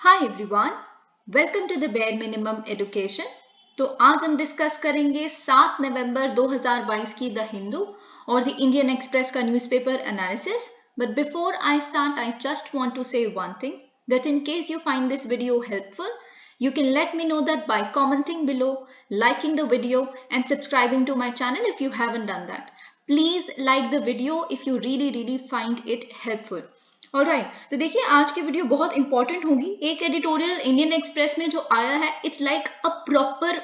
Hi everyone, welcome to the bare minimum education. तो आज हम डिस्कस करेंगे 7 नवंबर 2022 की द हिंदू और द इंडियन एक्सप्रेस का newspaper analysis. But before I start, I just want to say one thing that in case you find this video helpful, you can let me know that by commenting below, liking the video and subscribing to my channel if you haven't done that. Please like the video if you really find it helpful. Alright, तो देखिए आज की video बहुत important होगी। एक editorial Indian express में जो आया है, it's like a proper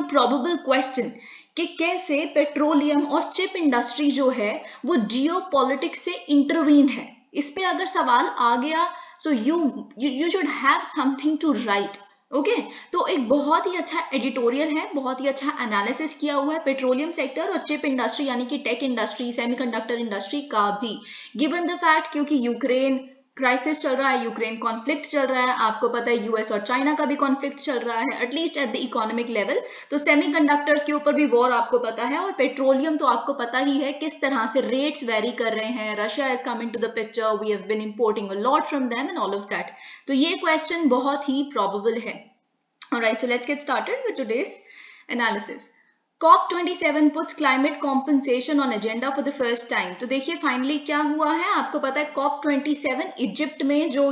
probable question कि कैसे पेट्रोलियम और चिप इंडस्ट्री जो है वो जियो पॉलिटिक्स से इंटरवीन है। इस पे अगर सवाल आ गया so you should have something to write. Okay, तो एक बहुत ही अच्छा एडिटोरियल है, बहुत ही अच्छा एनालिसिस किया हुआ है पेट्रोलियम सेक्टर और चिप इंडस्ट्री यानी कि टेक इंडस्ट्री, सेमीकंडक्टर इंडस्ट्री का भी, गिवन द फैक्ट क्योंकि यूक्रेन क्राइसिस चल रहा है, यूक्रेन कॉन्फ्लिक्ट चल रहा है, आपको पता है यूएस और चाइना का भी कॉन्फ्लिक्ट चल रहा है at least at the economic level. तो सेमीकंडक्टर्स के ऊपर भी वॉर आपको पता है, और पेट्रोलियम तो आपको पता ही है किस तरह से रेट्स वेरी कर रहे हैं। Russia is coming to the picture, we have been importing a lot from them and all of that. तो ये क्वेश्चन बहुत ही प्रोबेबल है। Alright, so let's get started with today's analysis. COP27 puts climate compensation on agenda for the first time. तो देखिए finally क्या हुआ है, आपको पता है COP27 इजिप्ट में जो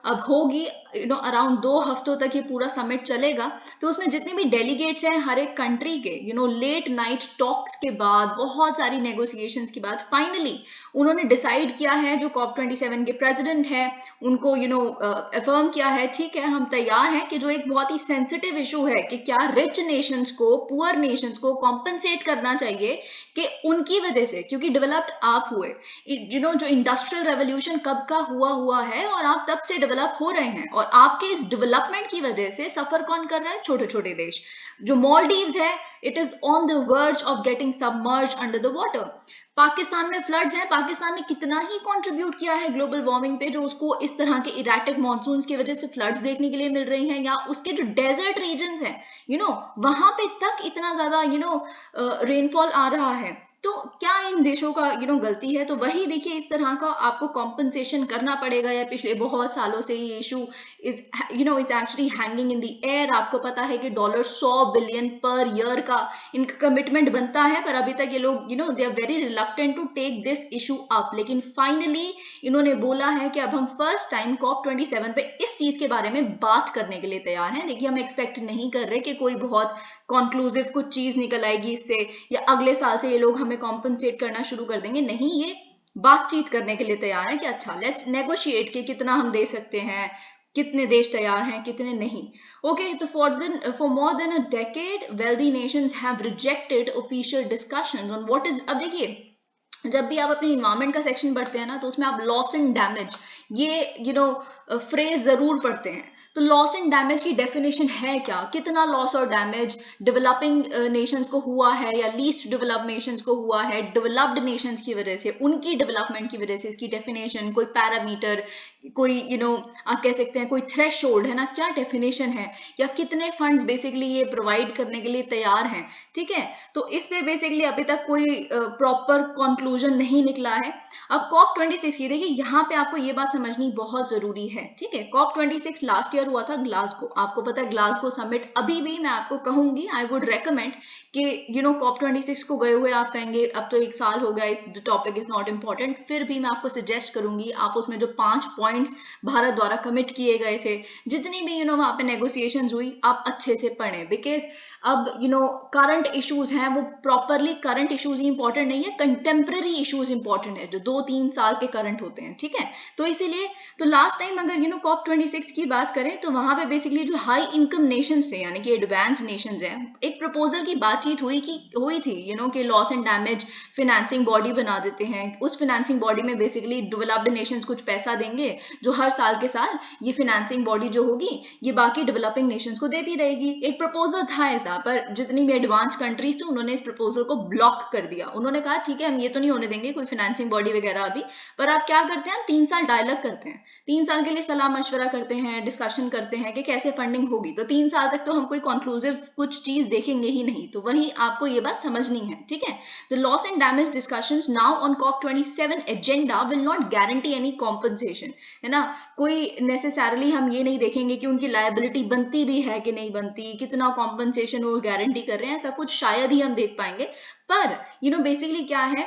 अब होगी अराउंड 2 हफ्तों तक ये पूरा समिट चलेगा। तो उसमें जितने भी डेलीगेट्स हैं हर एक कंट्री के लेट नाइट टॉक्स के बाद, बहुत सारी नेगोशिएशंस के बाद फाइनली उन्होंने डिसाइड किया है, जो COP27 के प्रेसिडेंट है उनको अफर्म किया है, ठीक है हम तैयार हैं कि जो एक बहुत ही सेंसिटिव इशू है कि क्या रिच नेशंस को पुअर नेशंस को कॉम्पनसेट करना चाहिए कि उनकी वजह से, क्योंकि डेवलप्ड आप हुए, जो इंडस्ट्रियल रेवोल्यूशन कब का हुआ है और आप तब से डेवलप हो रहे हैं, और आपके इस डेवलपमेंट की वजह से सफर कौन कर रहा है? छोटे छोटे देश। जो मालदीव्स है, it is on the verge of getting submerge under the water. Pakistan में फ्लड्स हैं, पाकिस्तान ने कितना ही कंट्रीब्यूट किया है ग्लोबल वार्मिंग पे, जो उसको इस तरह के इरेटिक मॉनसून्स की वजह से फ्लड्स देखने के लिए मिल रही हैं, या उसके जो डेजर्ट रीजन्स हैं वहां पे तक इतना ज्यादा रेनफॉल आ रहा है। तो क्या इन देशों का गलती है? तो वही देखिए, इस तरह का आपको कॉम्पनसेशन करना पड़ेगा, या पिछले बहुत सालों से ये issue is is actually hanging in the air. आपको पता है कि $100 बिलियन पर ईयर का इनका कमिटमेंट बनता है, पर अभी तक ये लोग they are very reluctant to take this issue up. लेकिन फाइनली इन्होंने बोला है कि अब हम फर्स्ट टाइम COP27 पे इस चीज के बारे में बात करने के लिए तैयार हैं। देखिए, हम एक्सपेक्ट नहीं कर रहे कि कोई बहुत कॉन्क्लूसिव कुछ चीज निकल आएगी इससे, या अगले साल से ये लोग हमें कॉम्पनसेट करना शुरू कर देंगे। नहीं, ये बातचीत करने के लिए तैयार है कि अच्छा लेट्स नेगोशिएट कि कितना हम दे सकते हैं, कितने देश तैयार हैं, कितने नहीं। ओके, तो for more than a decade wealthy nations have rejected official discussions on what is। अब देखिए, जब भी आप अपने इन्वायरमेंट का सेक्शन पढ़ते हैं ना, तो उसमें आप लॉस एंड डैमेज ये फ्रेज जरूर पढ़ते हैं। तो लॉस एंड डैमेज की डेफिनेशन है क्या? कितना लॉस और डैमेज डेवलपिंग नेशंस को हुआ है, या लीस्ट डेवलप्ड नेशंस को हुआ है डेवलप्ड नेशंस की वजह से, उनकी डेवलपमेंट की वजह से। इसकी डेफिनेशन, कोई पैरामीटर, कोई आप कह सकते हैं कोई थ्रेशोल्ड है ना, क्या डेफिनेशन है, या कितने फंड्स बेसिकली ये प्रोवाइड करने के लिए तैयार हैं, ठीक है। तो इस पे बेसिकली अभी तक कोई प्रॉपर कंक्लूजन नहीं निकला है। अब COP26 की देखिए, यहाँ पे आपको ये बात समझनी बहुत जरूरी है, ठीक है। COP26 लास्ट ईयर हुआ था ग्लासगो, आपको पता है ग्लासगो समिट। अभी भी मैं आपको कहूंगी, आई वुड रेकमेंड कि COP26 को गए हुए आप कहेंगे अब तो 1 साल हो गया, the topic is not important, फिर भी मैं आपको सजेस्ट करूंगी आप उसमें जो 5 पॉइंट्स भारत द्वारा कमिट किए गए थे, जितनी भी वहां पे नेगोशिएशंस हुई, आप अच्छे से पढ़ें। बिकॉज अब करंट इश्यूज हैं, वो प्रॉपरली करंट इश्यूज ही इंपॉर्टेंट नहीं है, कंटेम्प्रेरी इश्यूज इंपॉर्टेंट है, जो 2-3 साल के करंट होते हैं, ठीक है। तो इसीलिए तो लास्ट टाइम अगर COP26 की बात करें, तो वहां पे बेसिकली जो हाई इनकम नेशंस थे यानी कि एडवांस नेशंस हैं, एक प्रपोजल की बातचीत हुई थी कि loss and damage financing body बना देते हैं। उस फिनेंसिंग बॉडी में बेसिकली डेवलप्ड नेशंस कुछ पैसा देंगे, जो हर साल के साल ये फिनेंसिंग बॉडी जो होगी ये बाकी डेवलपिंग नेशंस को देती रहेगी। एक प्रपोजल था ऐसा, पर जितनी भी एडवांस कंट्रीज थी उन्होंने इस प्रपोजल को ब्लॉक कर दिया। उन्होंने कहा ठीक है हम ये तो नहीं होने देंगे कोई फाइनेंसिंग बॉडी वगैरह अभी, पर आप क्या करते हैं, 3 साल डायलॉग करते हैं, 3 साल के लिए सलाह मशवरा करते हैं, डिस्कशन करते हैं कि कैसे फंडिंग होगी। तो 3 साल तक तो हम कोई कंक्लूसिव कुछ चीज देखेंगे ही नहीं, तो वही आपको ये बात समझनी है, ठीक है। The loss and damage discussions now on COP27 agenda will not guarantee any compensation, है ना। कोई नेसेसरली हम ये नहीं देखेंगे कि उनकी लायबिलिटी बनती भी है कि नहीं बनती, कितना कॉम्पनसेशन वो गारंटी कर रहे हैं, ऐसा कुछ शायद ही हम देख पाएंगे। पर बेसिकली क्या है,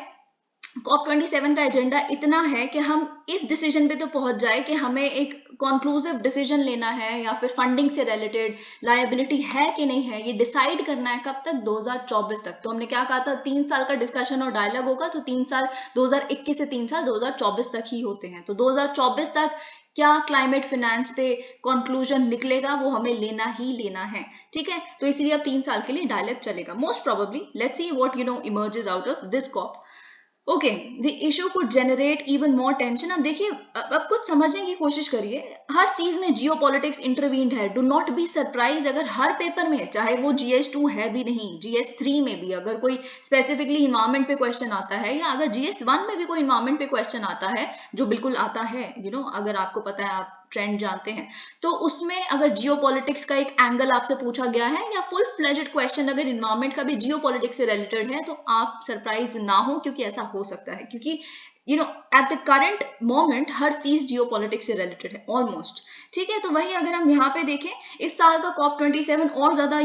COP27 का एजेंडा इतना है कि हम इस डिसीजन पे तो पहुंच जाए कि हमें एक कंक्लूसिव डिसीजन लेना है, या फिर फंडिंग से रिलेटेड लायबिलिटी है कि नहीं है, ये डिसाइड करना है कब तक, 2024 तक। तो हमने क्या कहा था, 3 साल का डिस्कशन और डायलॉग होगा, तो 3 साल 2021 से 3 साल 2024 तक ही होते हैं। तो 2024 तक क्या क्लाइमेट फाइनेंस पे कंक्लूजन निकलेगा वो हमें लेना ही लेना है, ठीक है। तो इसलिए अब 3 साल के लिए डायलॉग चलेगा most probably. Let's see what emerges out of this COP. Okay, the issue could generate even more tension. अब देखिए, अब कुछ समझने की कोशिश करिए, हर चीज में जियो पॉलिटिक्स इंटरवीन्ड है। डू नॉट बी सरप्राइज अगर हर पेपर में, चाहे वो GS2 है भी नहीं, GS3 में भी अगर कोई स्पेसिफिकली इन्वायरमेंट पे क्वेश्चन आता है, या अगर GS1 में भी कोई इन्वायरमेंट पे क्वेश्चन आता है, जो बिल्कुल आता है, अगर आपको पता है, आप ट्रेंड जानते हैं, तो उसमें अगर जियो पॉलिटिक्स का एक एंगल आपसे पूछा गया है, या फुल फ्लेजेड क्वेश्चन अगर इन्वायरमेंट का भी जियो पॉलिटिक्स से रिलेटेड है, तो आप सरप्राइज ना हो, क्योंकि ऐसा हो सकता है, क्योंकि एट द करंट मोमेंट हर चीज जियो पॉलिटिक्स से रिलेटेड है ऑलमोस्ट, ठीक है। तो वही अगर हम यहाँ पे देखें, इस साल का COP27 और ज्यादा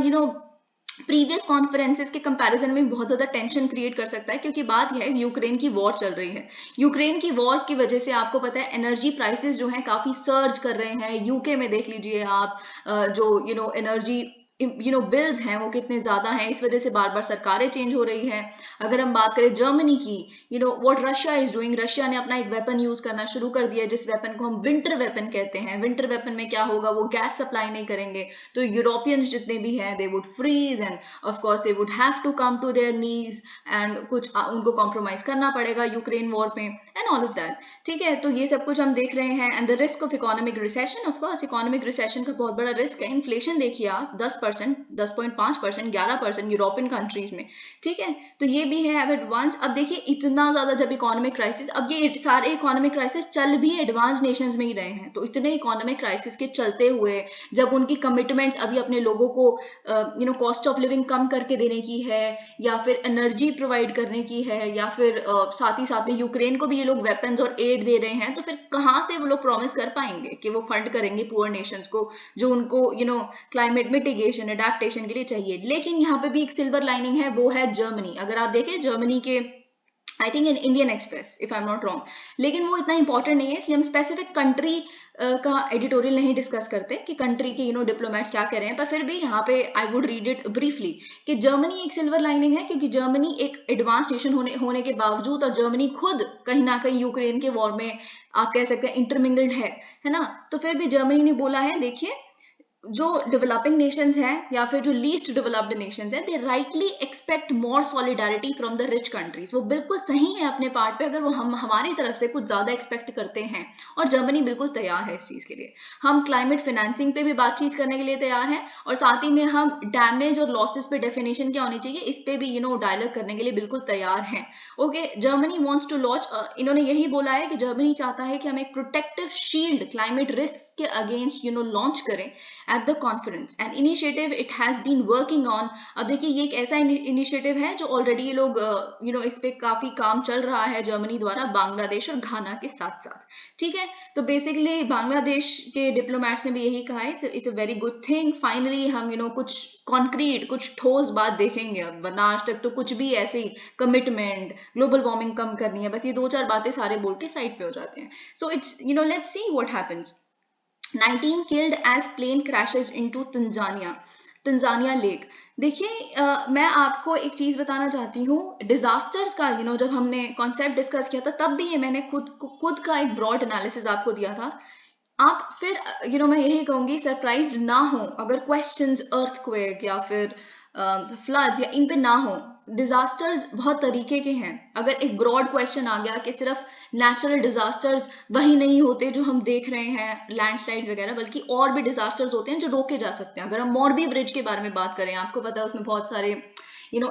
प्रीवियस कॉन्फ्रेंसेस के कंपैरिजन में बहुत ज्यादा टेंशन क्रिएट कर सकता है, क्योंकि बात यह है, यूक्रेन की वॉर चल रही है। यूक्रेन की वॉर की वजह से आपको पता है एनर्जी प्राइसेस जो हैं काफी सर्ज कर रहे हैं। यूके में देख लीजिए आप, जो एनर्जी बिल्स हैं वो कितने ज्यादा हैं, इस वजह से बार बार सरकारें चेंज हो रही हैं। अगर हम बात करें जर्मनी की, what Russia is doing, Russia ने अपना एक वेपन यूज करना शुरू कर दिया, जिस वेपन को हम विंटर वेपन कहते हैं। विंटर वेपन में क्या होगा, वो गैस सप्लाई नहीं करेंगे, तो यूरोपियंस जितने भी हैं they would freeze, and of course they would have to come to their knees, and कुछ उनको कॉम्प्रोमाइज करना पड़ेगा यूक्रेन वॉर पे, एंड ऑल ऑफ दैट, ठीक है। तो ये सब कुछ हम देख रहे हैं। And the risk of economic recession, of course economic recession का बहुत बड़ा रिस्क है। इन्फ्लेशन देखिए आप 10%, 10.5%, 11% यूरोपियन कंट्रीज में, ठीक है। तो ये भी है एडवांस। अब देखिए इतना ज्यादा जब इकोनॉमिक क्राइसिस, अब ये सारे इकोनॉमिक क्राइसिस चल भी एडवांस नेशंस में ही रहे हैं, तो इतने इकोनॉमिक क्राइसिस के चलते हुए जब उनकी कमिटमेंट्स अभी अपने लोगों को कॉस्ट ऑफ लिविंग कम करके देने की है, या फिर एनर्जी प्रोवाइड करने की है, या फिर साथ ही साथ में यूक्रेन को भी ये लोग वेपन्स और एड दे रहे हैं, तो फिर कहाँ से वो लोग प्रॉमिस कर पाएंगे कि वो फंड करेंगे पुअर नेशंस को, जो उनको क्लाइमेट मिटिगेशन एडेप्टेशन के लिए चाहिए। लेकिन यहाँ पे भी एक सिल्वर लाइनिंग है, वो है जर्मनी। अगर आप देखें जर्मनी के, I think in Indian express if I am not wrong, लेकिन वो इतना इंपॉर्टेंट नहीं है, इसलिए हम स्पेसिफिक कंट्री का एडिटोरियल नहीं डिस्कस करते कि कंट्री के डिप्लोमेट्स क्या कह रहे हैं, पर फिर भी यहाँ पे I would read it briefly कि जर्मनी एक सिल्वर लाइनिंग है, क्योंकि जर्मनी एक एडवांस नेशन होने के बावजूद, और जर्मनी खुद कहीं ना कहीं यूक्रेन के वॉर में आप कह सकते हैं इंटरमिंगल्ड है ना। तो फिर भी जर्मनी ने बोला है, देखिए जो डेवलपिंग नेशंस हैं, या फिर जो लीस्ट डेवलप्ड नेशंस हैं, they rightly expect more solidarity from the rich countries. वो बिल्कुल सही है अपने पार्ट पे, अगर वो हमारी तरफ से कुछ ज्यादा एक्सपेक्ट करते हैं, और जर्मनी बिल्कुल तैयार है इस चीज के लिए। हम क्लाइमेट फाइनेंसिंग पे भी बातचीत करने के लिए तैयार हैं, और साथ ही में हम डैमेज और लॉसेस पे डेफिनेशन क्या होनी चाहिए इस पे भी डायलॉग करने के लिए बिल्कुल तैयार हैं। Okay, Germany wants to launch, इन्होंने यही बोला है कि जर्मनी चाहता है कि हम एक प्रोटेक्टिव शील्ड क्लाइमेट रिस्क के अगेंस्ट लॉन्च करें at the conference, an initiative it has been working on। अब देखिए ये एक ऐसा इनिशिएटिव है जो ऑलरेडी लोग इस पे काफी काम चल रहा है जर्मनी द्वारा, बांग्लादेश और घाना के साथ साथ, ठीक है। तो बेसिकली बांग्लादेश के डिप्लोमेट्स ने भी यही कहा है, it's a very good thing, finally हम कुछ कॉन्क्रीट, कुछ ठोस बात देखेंगे अब, वरना आज तक तो कुछ भी ऐसे ही कमिटमेंट, ग्लोबल वार्मिंग कम करनी है, बस ये 2-4 बातें सारे बोल के साइड पे हो जाते हैं। So it's let's see what happens. 19 killed as plane crashes into Tanzania lake. देखिए मैं आपको एक चीज बताना चाहती हूँ, डिजास्टर्स का जब हमने कॉन्सेप्ट डिस्कस किया था, तब भी ये मैंने खुद का एक ब्रॉड एनालिसिस आपको दिया था। आप फिर मैं यही कहूंगी, सरप्राइज ना हो अगर क्वेश्चंस अर्थक्वेक या फिर फ्लड्स या इन पे ना हो, डिजास्टर्स बहुत तरीके के हैं। अगर एक ब्रॉड क्वेश्चन आ गया कि सिर्फ नेचुरल डिजास्टर्स वही नहीं होते जो हम देख रहे हैं, लैंडस्लाइड्स वगैरह, बल्कि और भी डिजास्टर्स होते हैं जो रोके जा सकते हैं। अगर हम मोरबी ब्रिज के बारे में बात करें, आपको पता है उसमें बहुत सारे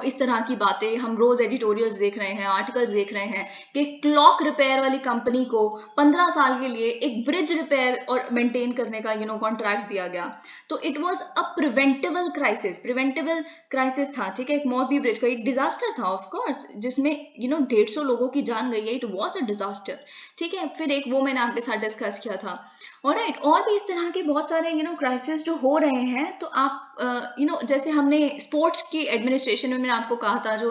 इस तरह की बातें हम रोज एडिटोरियल्स देख रहे हैं, आर्टिकल्स देख रहे हैं कि क्लॉक रिपेयर वाली कंपनी को 15 साल के लिए एक ब्रिज रिपेयर और मेंटेन करने का कॉन्ट्रैक्ट दिया गया। तो it was a preventable crisis था, ठीक है। एक मोरबी ब्रिज का एक डिजास्टर था ऑफ कोर्स, जिसमें 150 लोगों की जान गई है। इट वाज अ डिजास्टर, ठीक है। फिर एक वो मैंने आपके साथ डिस्कस किया था। ऑलराइट, और भी इस तरह के बहुत सारे क्राइसिस जो हो रहे हैं। तो आप जैसे हमने स्पोर्ट्स की एडमिनिस्ट्रेशन में, मैंने आपको कहा था, जो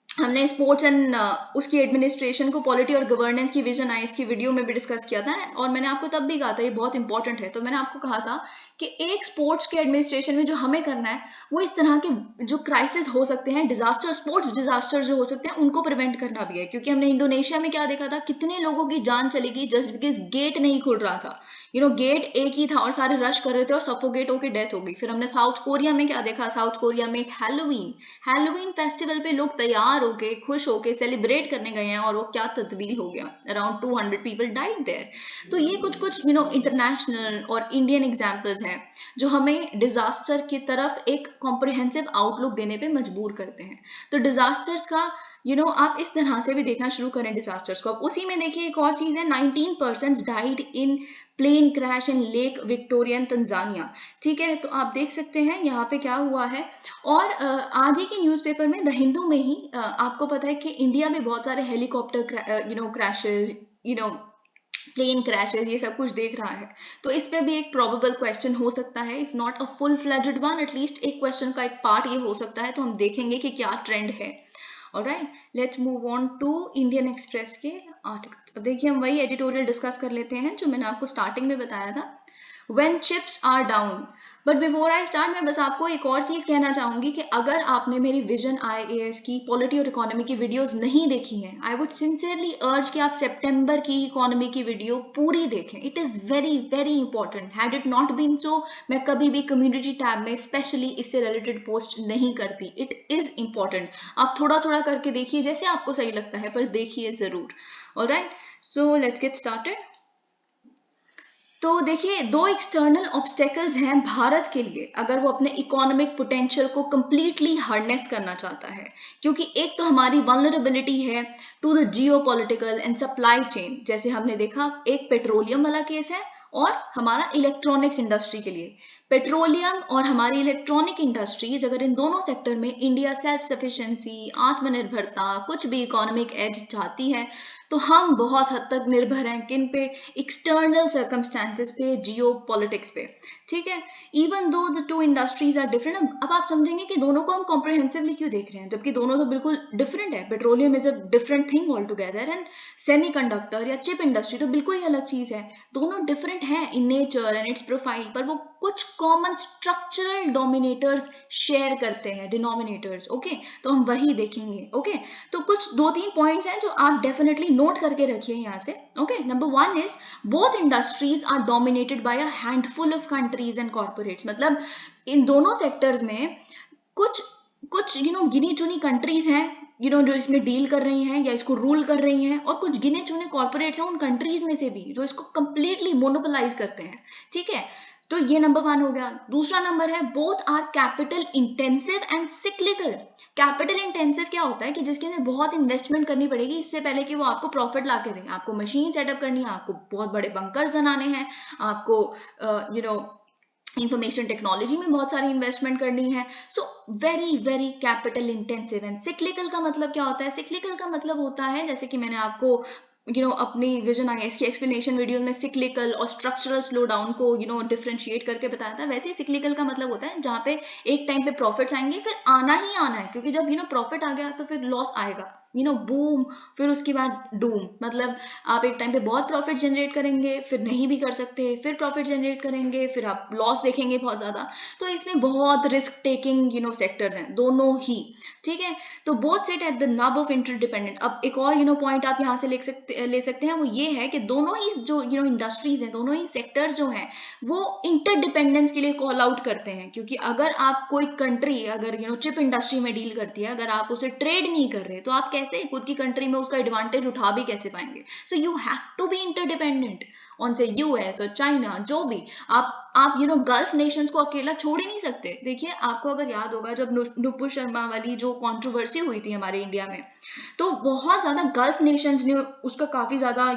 हमने स्पोर्ट्स एंड उसकी एडमिनिस्ट्रेशन को पॉलिटी और गवर्नेंस की विजन आई, इसकी वीडियो में भी डिस्कस किया था। और मैंने आपको तब भी कहा था ये बहुत इंपॉर्टेंट है। तो मैंने आपको कहा था कि एक स्पोर्ट्स के एडमिनिस्ट्रेशन में जो हमें करना है वो इस तरह के जो क्राइसिस हो सकते हैं, डिजास्टर, स्पोर्ट्स डिजास्टर जो हो सकते हैं, उनको प्रिवेंट करना भी है। क्योंकि हमने इंडोनेशिया में क्या देखा था, कितने लोगों की जान चली गई जस्ट बिकॉज गेट नहीं खुल रहा था। गेट एक ही था और सारे रश कर रहे थे और सफोकेट होकर डेथ हो गई। फिर हमने साउथ कोरिया में क्या देखा, साउथ कोरिया में एक हैलोवीन फेस्टिवल पे लोग तैयार होके, खुश होके सेलिब्रेट करने गए हैं और वो क्या तब्दील हो गया, अराउंड 200 पीपल डाइड देयर। तो ये कुछ इंटरनेशनल और इंडियन एग्जाम्पल्स हैं जो हमें डिजास्टर की तरफ एक कॉम्प्रिहेंसिव आउटलुक देने पे मजबूर करते हैं। तो डिजास्टर्स का आप इस तरह से भी देखना शुरू करें डिजास्टर्स को। अब उसी में देखिए एक और चीज है, 19 person died in plane crash in Lake Victoria Tanzania, ठीक है। तो आप देख सकते हैं यहाँ पे क्या हुआ है। और आज ही के न्यूज़पेपर में द हिंदू में ही आपको पता है कि इंडिया में बहुत सारे हेलीकॉप्टर क्रैशेज, प्लेन क्रैशेस, ये सब कुछ देख रहा है। तो इस पे भी एक प्रोबेबल क्वेश्चन हो सकता है, if not a full fledged one, at least एक क्वेश्चन का एक पार्ट ये हो सकता है। तो हम देखेंगे कि क्या ट्रेंड है। Alright, let's move on to Indian Express के आर्टिकल्स। अब देखिए हम वही एडिटोरियल डिस्कस कर लेते हैं जो मैंने आपको स्टार्टिंग में बताया था, When chips are down। But before I start, मैं बस आपको एक और चीज कहना चाहूंगी कि अगर आपने मेरी विजन IAS की पॉलिटी और इकोनॉमी की वीडियोस नहीं देखी हैं, आई वुड सिंसियरली अर्ज कि आप सितंबर की इकोनॉमी की वीडियो पूरी देखें। It is very very important. Had it not been so, मैं कभी भी कम्युनिटी टैब में स्पेशली इससे रिलेटेड पोस्ट नहीं करती। It is important. आप थोड़ा थोड़ा करके देखिए, जैसे आपको सही लगता है, पर देखिए जरूर। Alright, so let's get started. तो देखिए, दो एक्सटर्नल ऑब्स्टेकल्स हैं भारत के लिए अगर वो अपने इकोनॉमिक पोटेंशियल को कंप्लीटली हार्नेस करना चाहता है। क्योंकि एक तो हमारी वल्नरेबिलिटी है to the geopolitical and supply chain, जैसे हमने देखा एक पेट्रोलियम वाला केस है और हमारा इलेक्ट्रॉनिक्स इंडस्ट्री के लिए। पेट्रोलियम और हमारी इलेक्ट्रॉनिक इंडस्ट्रीज, अगर इन दोनों सेक्टर में इंडिया सेल्फ सफिशिएंसी, आत्मनिर्भरता, कुछ भी इकोनॉमिक एज चाहती है, तो हम बहुत हद तक निर्भर हैं किन पे, एक्सटर्नल सर्कमस्टेंसेस पे, जियो पॉलिटिक्स पे, ठीक है। Even though the two industries are different. अब आप समझेंगे कि दोनों को हम कॉम्प्रिहेंसिवली क्यों देख रहे हैं, जबकि दोनों तो बिल्कुल डिफरेंट है। Petroleum is a different thing all together, and semiconductor या चिप इंडस्ट्री तो बिल्कुल ही अलग चीज है। दोनों डिफरेंट हैं in nature and it's profile, पर वो कुछ कॉमन स्ट्रक्चरल डोमिनेटर्स शेयर करते हैं, डिनोमिनेटर्स। ओके, तो हम वही देखेंगे। ओके, तो कुछ 2-3 पॉइंट्स हैं जो आप डेफिनेटली नोट करके रखिए यहाँ से। Okay, number 1 is both industries are dominated by a handful of countries and corporates. मतलब इन दोनों सेक्टर्स में कुछ कुछ गिनी चुनी कंट्रीज हैं जो इसमें डील कर रही हैं या इसको रूल कर रही हैं, और कुछ गिने चुने कॉर्पोरेट्स हैं उन कंट्रीज में से भी जो इसको कंप्लीटली मोनोपोलाइज करते हैं, ठीक है। तो ये नंबर 1 हो गया। दूसरा नंबर है both are capital intensive and cyclical. Capital intensive क्या होता है कि जिसके अंदर बहुत इन्वेस्टमेंट करनी पड़ेगी इससे पहले कि वो आपको प्रॉफिट ला के दें। आपको मशीन सेटअप करनी है, आपको बहुत बड़े बंकर्स बनाने हैं, आपको इंफॉर्मेशन टेक्नोलॉजी में बहुत सारी इन्वेस्टमेंट करनी है। So very very capital intensive. And cyclical का मतलब क्या होता है? सिक्लिकल का मतलब होता है, जैसे कि मैंने आपको अपनी विजन IAS की एक्सप्लेनेशन वीडियो में सिक्लिकल और स्ट्रक्चरल स्लो डाउन को डिफरेंशिएट करके बताया था। वैसे ही सिक्लिकल का मतलब होता है जहाँ पे एक टाइम पे प्रॉफिट्स आएंगे, फिर आना ही आना है, क्योंकि जब प्रॉफिट आ गया तो फिर लॉस आएगा, बूम, फिर उसके बाद डूम, मतलब आप एक टाइम पे बहुत प्रॉफिट जनरेट करेंगे, फिर नहीं भी कर सकते, फिर प्रॉफिट जनरेट करेंगे, फिर आप लॉस देखेंगे बहुत ज़्यादा। तो इसमें बहुत रिस्क टेकिंग सेक्टर्स हैं दोनों ही, ठीक है। तो बोथ सिट एट द नब ऑफ इंटरडिपेंडेंट। अब एक और पॉइंट आप यहाँ से ले सकते हैं, वो ये है कि दोनों ही जो इंडस्ट्रीज हैं, दोनों ही सेक्टर्स जो हैं, वो इंटरडिपेंडेंस के लिए कॉल आउट करते हैं। क्योंकि अगर आप कोई कंट्री अगर चिप इंडस्ट्री में डील करती है, अगर आप उसे ट्रेड नहीं कर रहे, तो आप कैसे खुद की कंट्री में उसका एडवांटेज उठा भी कैसे पाएंगे? So you have to be interdependent on से यूएस और चाइना, जो भी आप गल्फ नेशंस को अकेला छोड़ ही नहीं सकते। देखिए, आपको अगर याद होगा जब नुपुर शर्मा वाली जो कंट्रोवर्सी हुई थी हमारे इंडिया में, तो बहुत ज्यादा गल्फ नेशंस ने उसका काफी ज्यादा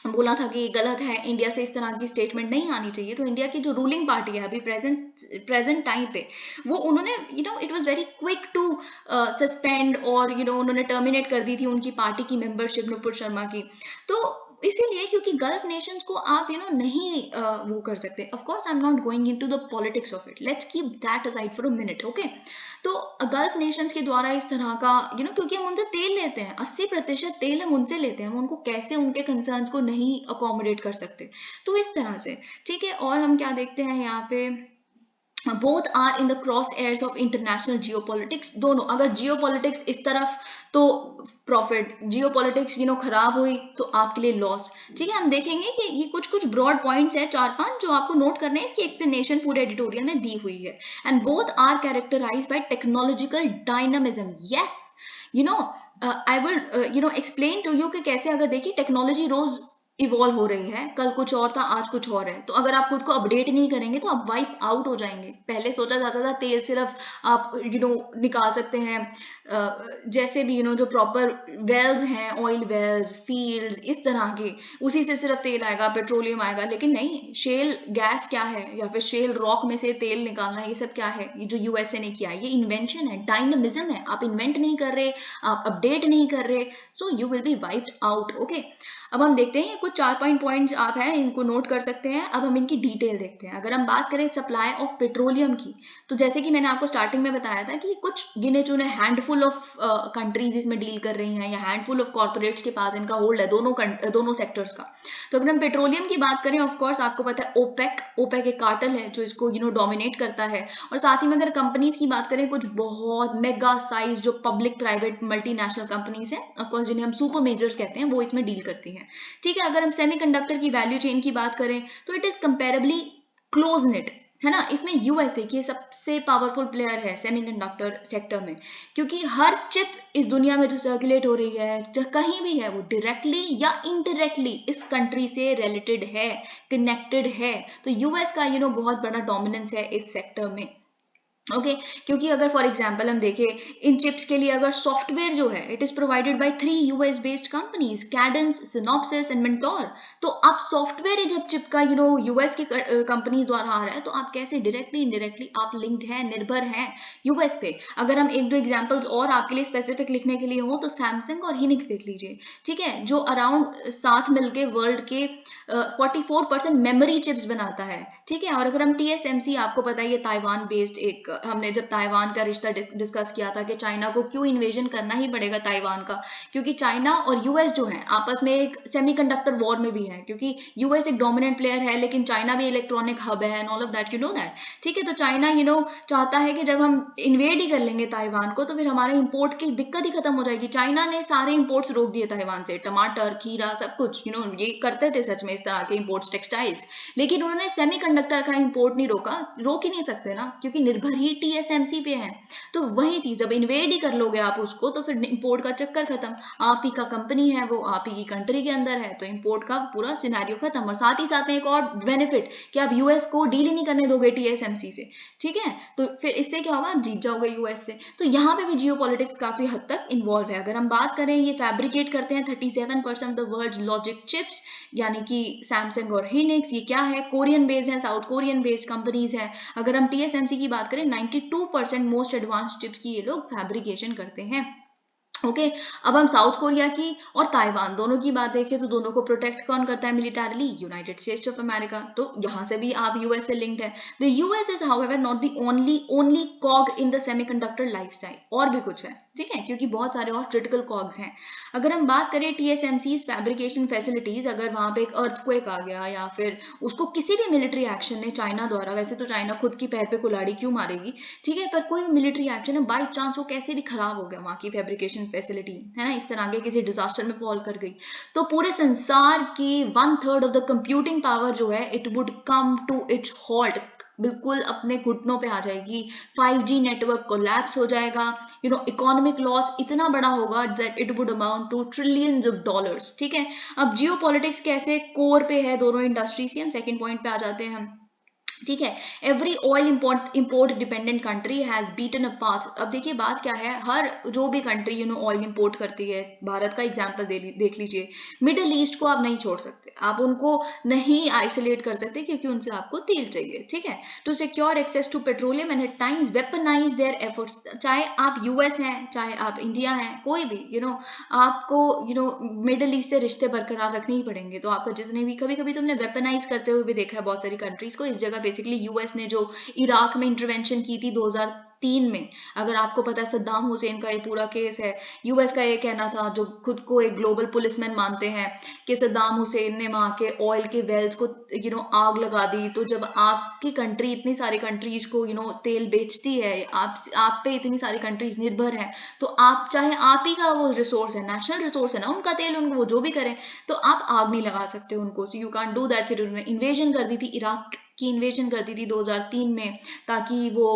बोला था कि गलत है, इंडिया से इस तरह की स्टेटमेंट नहीं आनी चाहिए। तो इंडिया की जो रूलिंग पार्टी है अभी प्रेजेंट टाइम पे, वो उन्होंने it was very quick to suspend और उन्होंने टर्मिनेट कर दी थी उनकी पार्टी की मेंबरशिप नुपुर शर्मा की। तो इसीलिए क्योंकि गल्फ नेशंस को आप नहीं वो कर सकते। Of course I am not going into the politics of it, let's keep that aside for a minute, okay. तो गल्फ नेशंस के द्वारा इस तरह का क्योंकि हम उनसे तेल लेते हैं, 80% तेल हम उनसे लेते हैं, हम उनको कैसे उनके कंसर्न्स को नहीं अकोमोडेट कर सकते? तो इस तरह से, ठीक है। और हम क्या देखते हैं यहाँ पे, both are in the crosshairs of international geopolitics. दोनों, अगर जियोपॉलिटिक्स इस तरफ तो प्रॉफिट, जियोपॉलिटिक्स खराब हुई तो आपके लिए लॉस, ठीक है। हम देखेंगे कि ये कुछ ब्रॉड पॉइंट्स हैं, 4-5 जो आपको नोट करने हैं, इसकी एक्सप्लेनेशन पूरे एडिटोरियल में दी हुई है। And both are characterised by technological dynamism. Yes, I will explain to you कि कैसे, अगर देखिए टेक्नोलॉजी रोज इवॉल्व हो रही है, कल कुछ और था, आज कुछ और है। तो अगर आप खुद को अपडेट नहीं करेंगे तो आप वाइप आउट हो जाएंगे। पहले सोचा जाता था तेल सिर्फ आप निकाल सकते हैं जैसे भी जो प्रॉपर वेल्स हैं, ऑयल वेल्स, फील्ड्स, इस तरह के, उसी से सिर्फ तेल आएगा, पेट्रोलियम आएगा। लेकिन नहीं, शेल गैस क्या है, या फिर शेल रॉक में से तेल निकालना, ये सब क्या है? ये जो यूएसए ने किया, ये इन्वेंशन है, डायनामिज्म है। आप इन्वेंट नहीं कर रहे, आप अपडेट नहीं कर रहे, so you will be wiped out, okay. अब हम देखते हैं कुछ 4-5 पॉइंट्स आप हैं, इनको नोट कर सकते हैं। अब हम इनकी डिटेल देखते हैं। अगर हम बात करें सप्लाई ऑफ पेट्रोलियम की, तो जैसे कि मैंने आपको स्टार्टिंग में बताया था कि कुछ गिने चुने हैंडफुल ऑफ कंट्रीज इसमें डील कर रही हैं, या हैंडफुल ऑफ कॉर्पोरेट्स के पास इनका होल्ड है दोनों सेक्टर्स का। तो अगर हम पेट्रोलियम की बात करें, ऑफ कोर्स आपको पता है ओपेक एक कार्टेल है जो इसको डोमिनेट करता है। और साथ ही में अगर कंपनीज की बात करें, कुछ बहुत मेगा साइज जो पब्लिक प्राइवेट मल्टीनेशनल कंपनीज हैं, ऑफ कोर्स जिन्हें हम सुपर मेजर्स कहते हैं, वो इसमें डील करती हैं, ठीक है। अगर हम सेमीकंडक्टर की वैल्यू चेन की बात करें, तो it is comparably close net, है ना। इसमें यूएसए की सबसे पावरफुल प्लेयर है सेमीकंडक्टर सेक्टर में, क्योंकि हर चिप इस दुनिया में जो सर्कुलेट हो रही है, कहीं भी है, वो डायरेक्टली या इनडायरेक्टली इस कंट्री से रिलेटेड है, कनेक्टेड है। तो यूएस का बहुत बड़ा डोमिनेंस है इस सेक्टर में, ओके। क्योंकि अगर फॉर एग्जांपल हम देखें, इन चिप्स के लिए अगर सॉफ्टवेयर जो है, it is provided by 3 US based companies, Cadence, synopsis and mentor. तो आप सॉफ्टवेयर जब चिप का यूएस की कंपनीज द्वारा आ रहा है, तो आप कैसे डायरेक्टली इनडायरेक्टली आप लिंक्ड है, निर्भर है यूएस पे। अगर हम 1-2 एग्जांपल्स और आपके लिए स्पेसिफिक लिखने के लिए हो, तो सैमसंग और हिनिक्स देख लीजिए, ठीक है, जो अराउंड साथ मिलके वर्ल्ड के 44% मेमोरी चिप्स बनाता है, ठीक है। और अगर हम टीएसएमसी, आपको पता है ये ताइवान बेस्ड, एक हमने जब ताइवान का रिश्ता डिस्कस किया था कि चाइना को क्यों इन्वेजन करना ही पड़ेगा ताइवान का, क्योंकि चाइना और यूएस जो है आपस में एक सेमीकंडक्टर वॉर में भी है, क्योंकि यूएस एक डोमिनेंट प्लेयर है, लेकिन चाइना भी इलेक्ट्रॉनिक हब है and all of that, you know that, ठीक है। तो चाइना चाहता है कि जब हम इन्वेड ही कर लेंगे ताइवान को, तो फिर हमारे इंपोर्ट की दिक्कत ही खत्म हो जाएगी। चाइना ने सारे इंपोर्ट्स रोक दिए ताइवान से, टमाटर, खीरा, सब कुछ ये करते थे सच में इस तरह के इंपोर्ट्स, टेक्सटाइल्स, लेकिन उन्होंने सेमीकंडक्टर का इंपोर्ट नहीं रोका। रोक ही नहीं सकते ना, क्योंकि निर्भर ही टीएसएमसी पे है। तो वही चीज, जब इन्वेड ही कर लोगे आप उसको, तो फिर इंपोर्ट का चक्कर खत्म। आप ही का कंपनी है वो, आप ही की कंट्री के अंदर है, तो इंपोर्ट का पूरा सिनेरियो खत्म। और साथ ही साथ में एक और बेनिफिट कि आप यूएस को डील ही नहीं करने दोगे टीएसएमसी से, ठीक है। तो फिर इससे क्या होगा, आप जीत जाओगे यूएस से। तो यहाँ पे भी जियोपॉलिटिक्स काफी हद तक इन्वॉल्व है। अगर हम बात करें, ये फैब्रिकेट करते हैं 37% of the world's logic chips, यानी कि सैमसंग और हिनिक्स। ये क्या है, कोरियन बेस्ड है, साउथ कोरियन बेस्ड कंपनीज है। अगर हम टीएसएमसी की बात करें, 92% मोस्ट एडवांस चिप्स की ये लोग फैब्रिकेशन करते हैं। ओके अब हम साउथ कोरिया की और ताइवान दोनों की बात देखें तो दोनों को प्रोटेक्ट कौन करता है militarily? United states of America. तो यहाँ से भी आप यूएस से लिंक्ड है। The US is however not the only कॉग in the semiconductor lifestyle, और भी कुछ है, ठीक है, क्योंकि बहुत सारे और क्रिटिकल कॉग्स हैं। अगर हम बात करें टीएसएमसी फैब्रिकेशन फैसिलिटीज, अगर वहां पे एक अर्थक्वेक आ गया या फिर उसको किसी भी मिलिट्री एक्शन ने चाइना द्वारा, वैसे तो चाइना खुद की पैर पे कुल्हाड़ी क्यों मारेगी, ठीक है, पर कोई मिलिट्री एक्शन है बाई चांस वो कैसे भी खराब हो गया वहां की फैब्रिकेशन फैसिलिटी, है ना, इस तरह के किसी डिजास्टर में फॉल कर गई, तो पूरे संसार की 1/3 ऑफ द कंप्यूटिंग पावर जो है it would come to its halt, बिल्कुल अपने घुटनों पे आ जाएगी। 5G नेटवर्क कोलैप्स हो जाएगा, इकोनॉमिक लॉस इतना बड़ा होगा that it would amount to trillions of dollars, ठीक है। अब जियो पॉलिटिक्स कैसे कोर पे है दोनों इंडस्ट्रीज की, हम सेकेंड पॉइंट पे आ जाते हैं हम, ठीक है। Every oil import dependent country has beaten a path. अब देखिए बात क्या है, हर जो भी कंट्री ऑयल इंपोर्ट करती है, भारत का एग्जांपल देख लीजिए, मिडिल ईस्ट को आप नहीं छोड़ सकते, आप उनको नहीं आइसोलेट कर सकते क्योंकि उनसे आपको तेल चाहिए, ठीक है, to secure access to petroleum and at times weaponise their efforts. चाहे आप यूएस हैं, चाहे आप इंडिया हैं, कोई भी आपको मिडिल ईस्ट से रिश्ते बरकरार रखने ही पड़ेंगे। तो आपका जितने भी, कभी कभी तुमने वेपनाइज करते हुए भी देखा है बहुत सारी कंट्रीज को। इस जगह बेसिकली यूएस ने जो इराक में इंटरवेंशन की थी 2003 में, अगर आपको पता है सद्दाम हुसैन का ये पूरा केस है, यूएस का ये कहना था, जो खुद को एक ग्लोबल पुलिसमैन मानते हैं, कि सद्दाम हुसैन ने वहां के ऑयल के वेल्स को आग लगा दी। तो जब आपकी कंट्री इतनी सारी कंट्रीज को तेल बेचती है, आप पे इतनी सारी कंट्रीज निर्भर है, तो आप चाहे आप ही का वो रिसोर्स है, नेशनल रिसोर्स है ना उनका तेल, उनको वो जो भी करें, तो आप आग नहीं लगा सकते उनको, so you can't do that. फिर उन्होंने इन्वेजन कर दी थी, इराक की इन्वेजन कर दी थी 2003 में, ताकि वो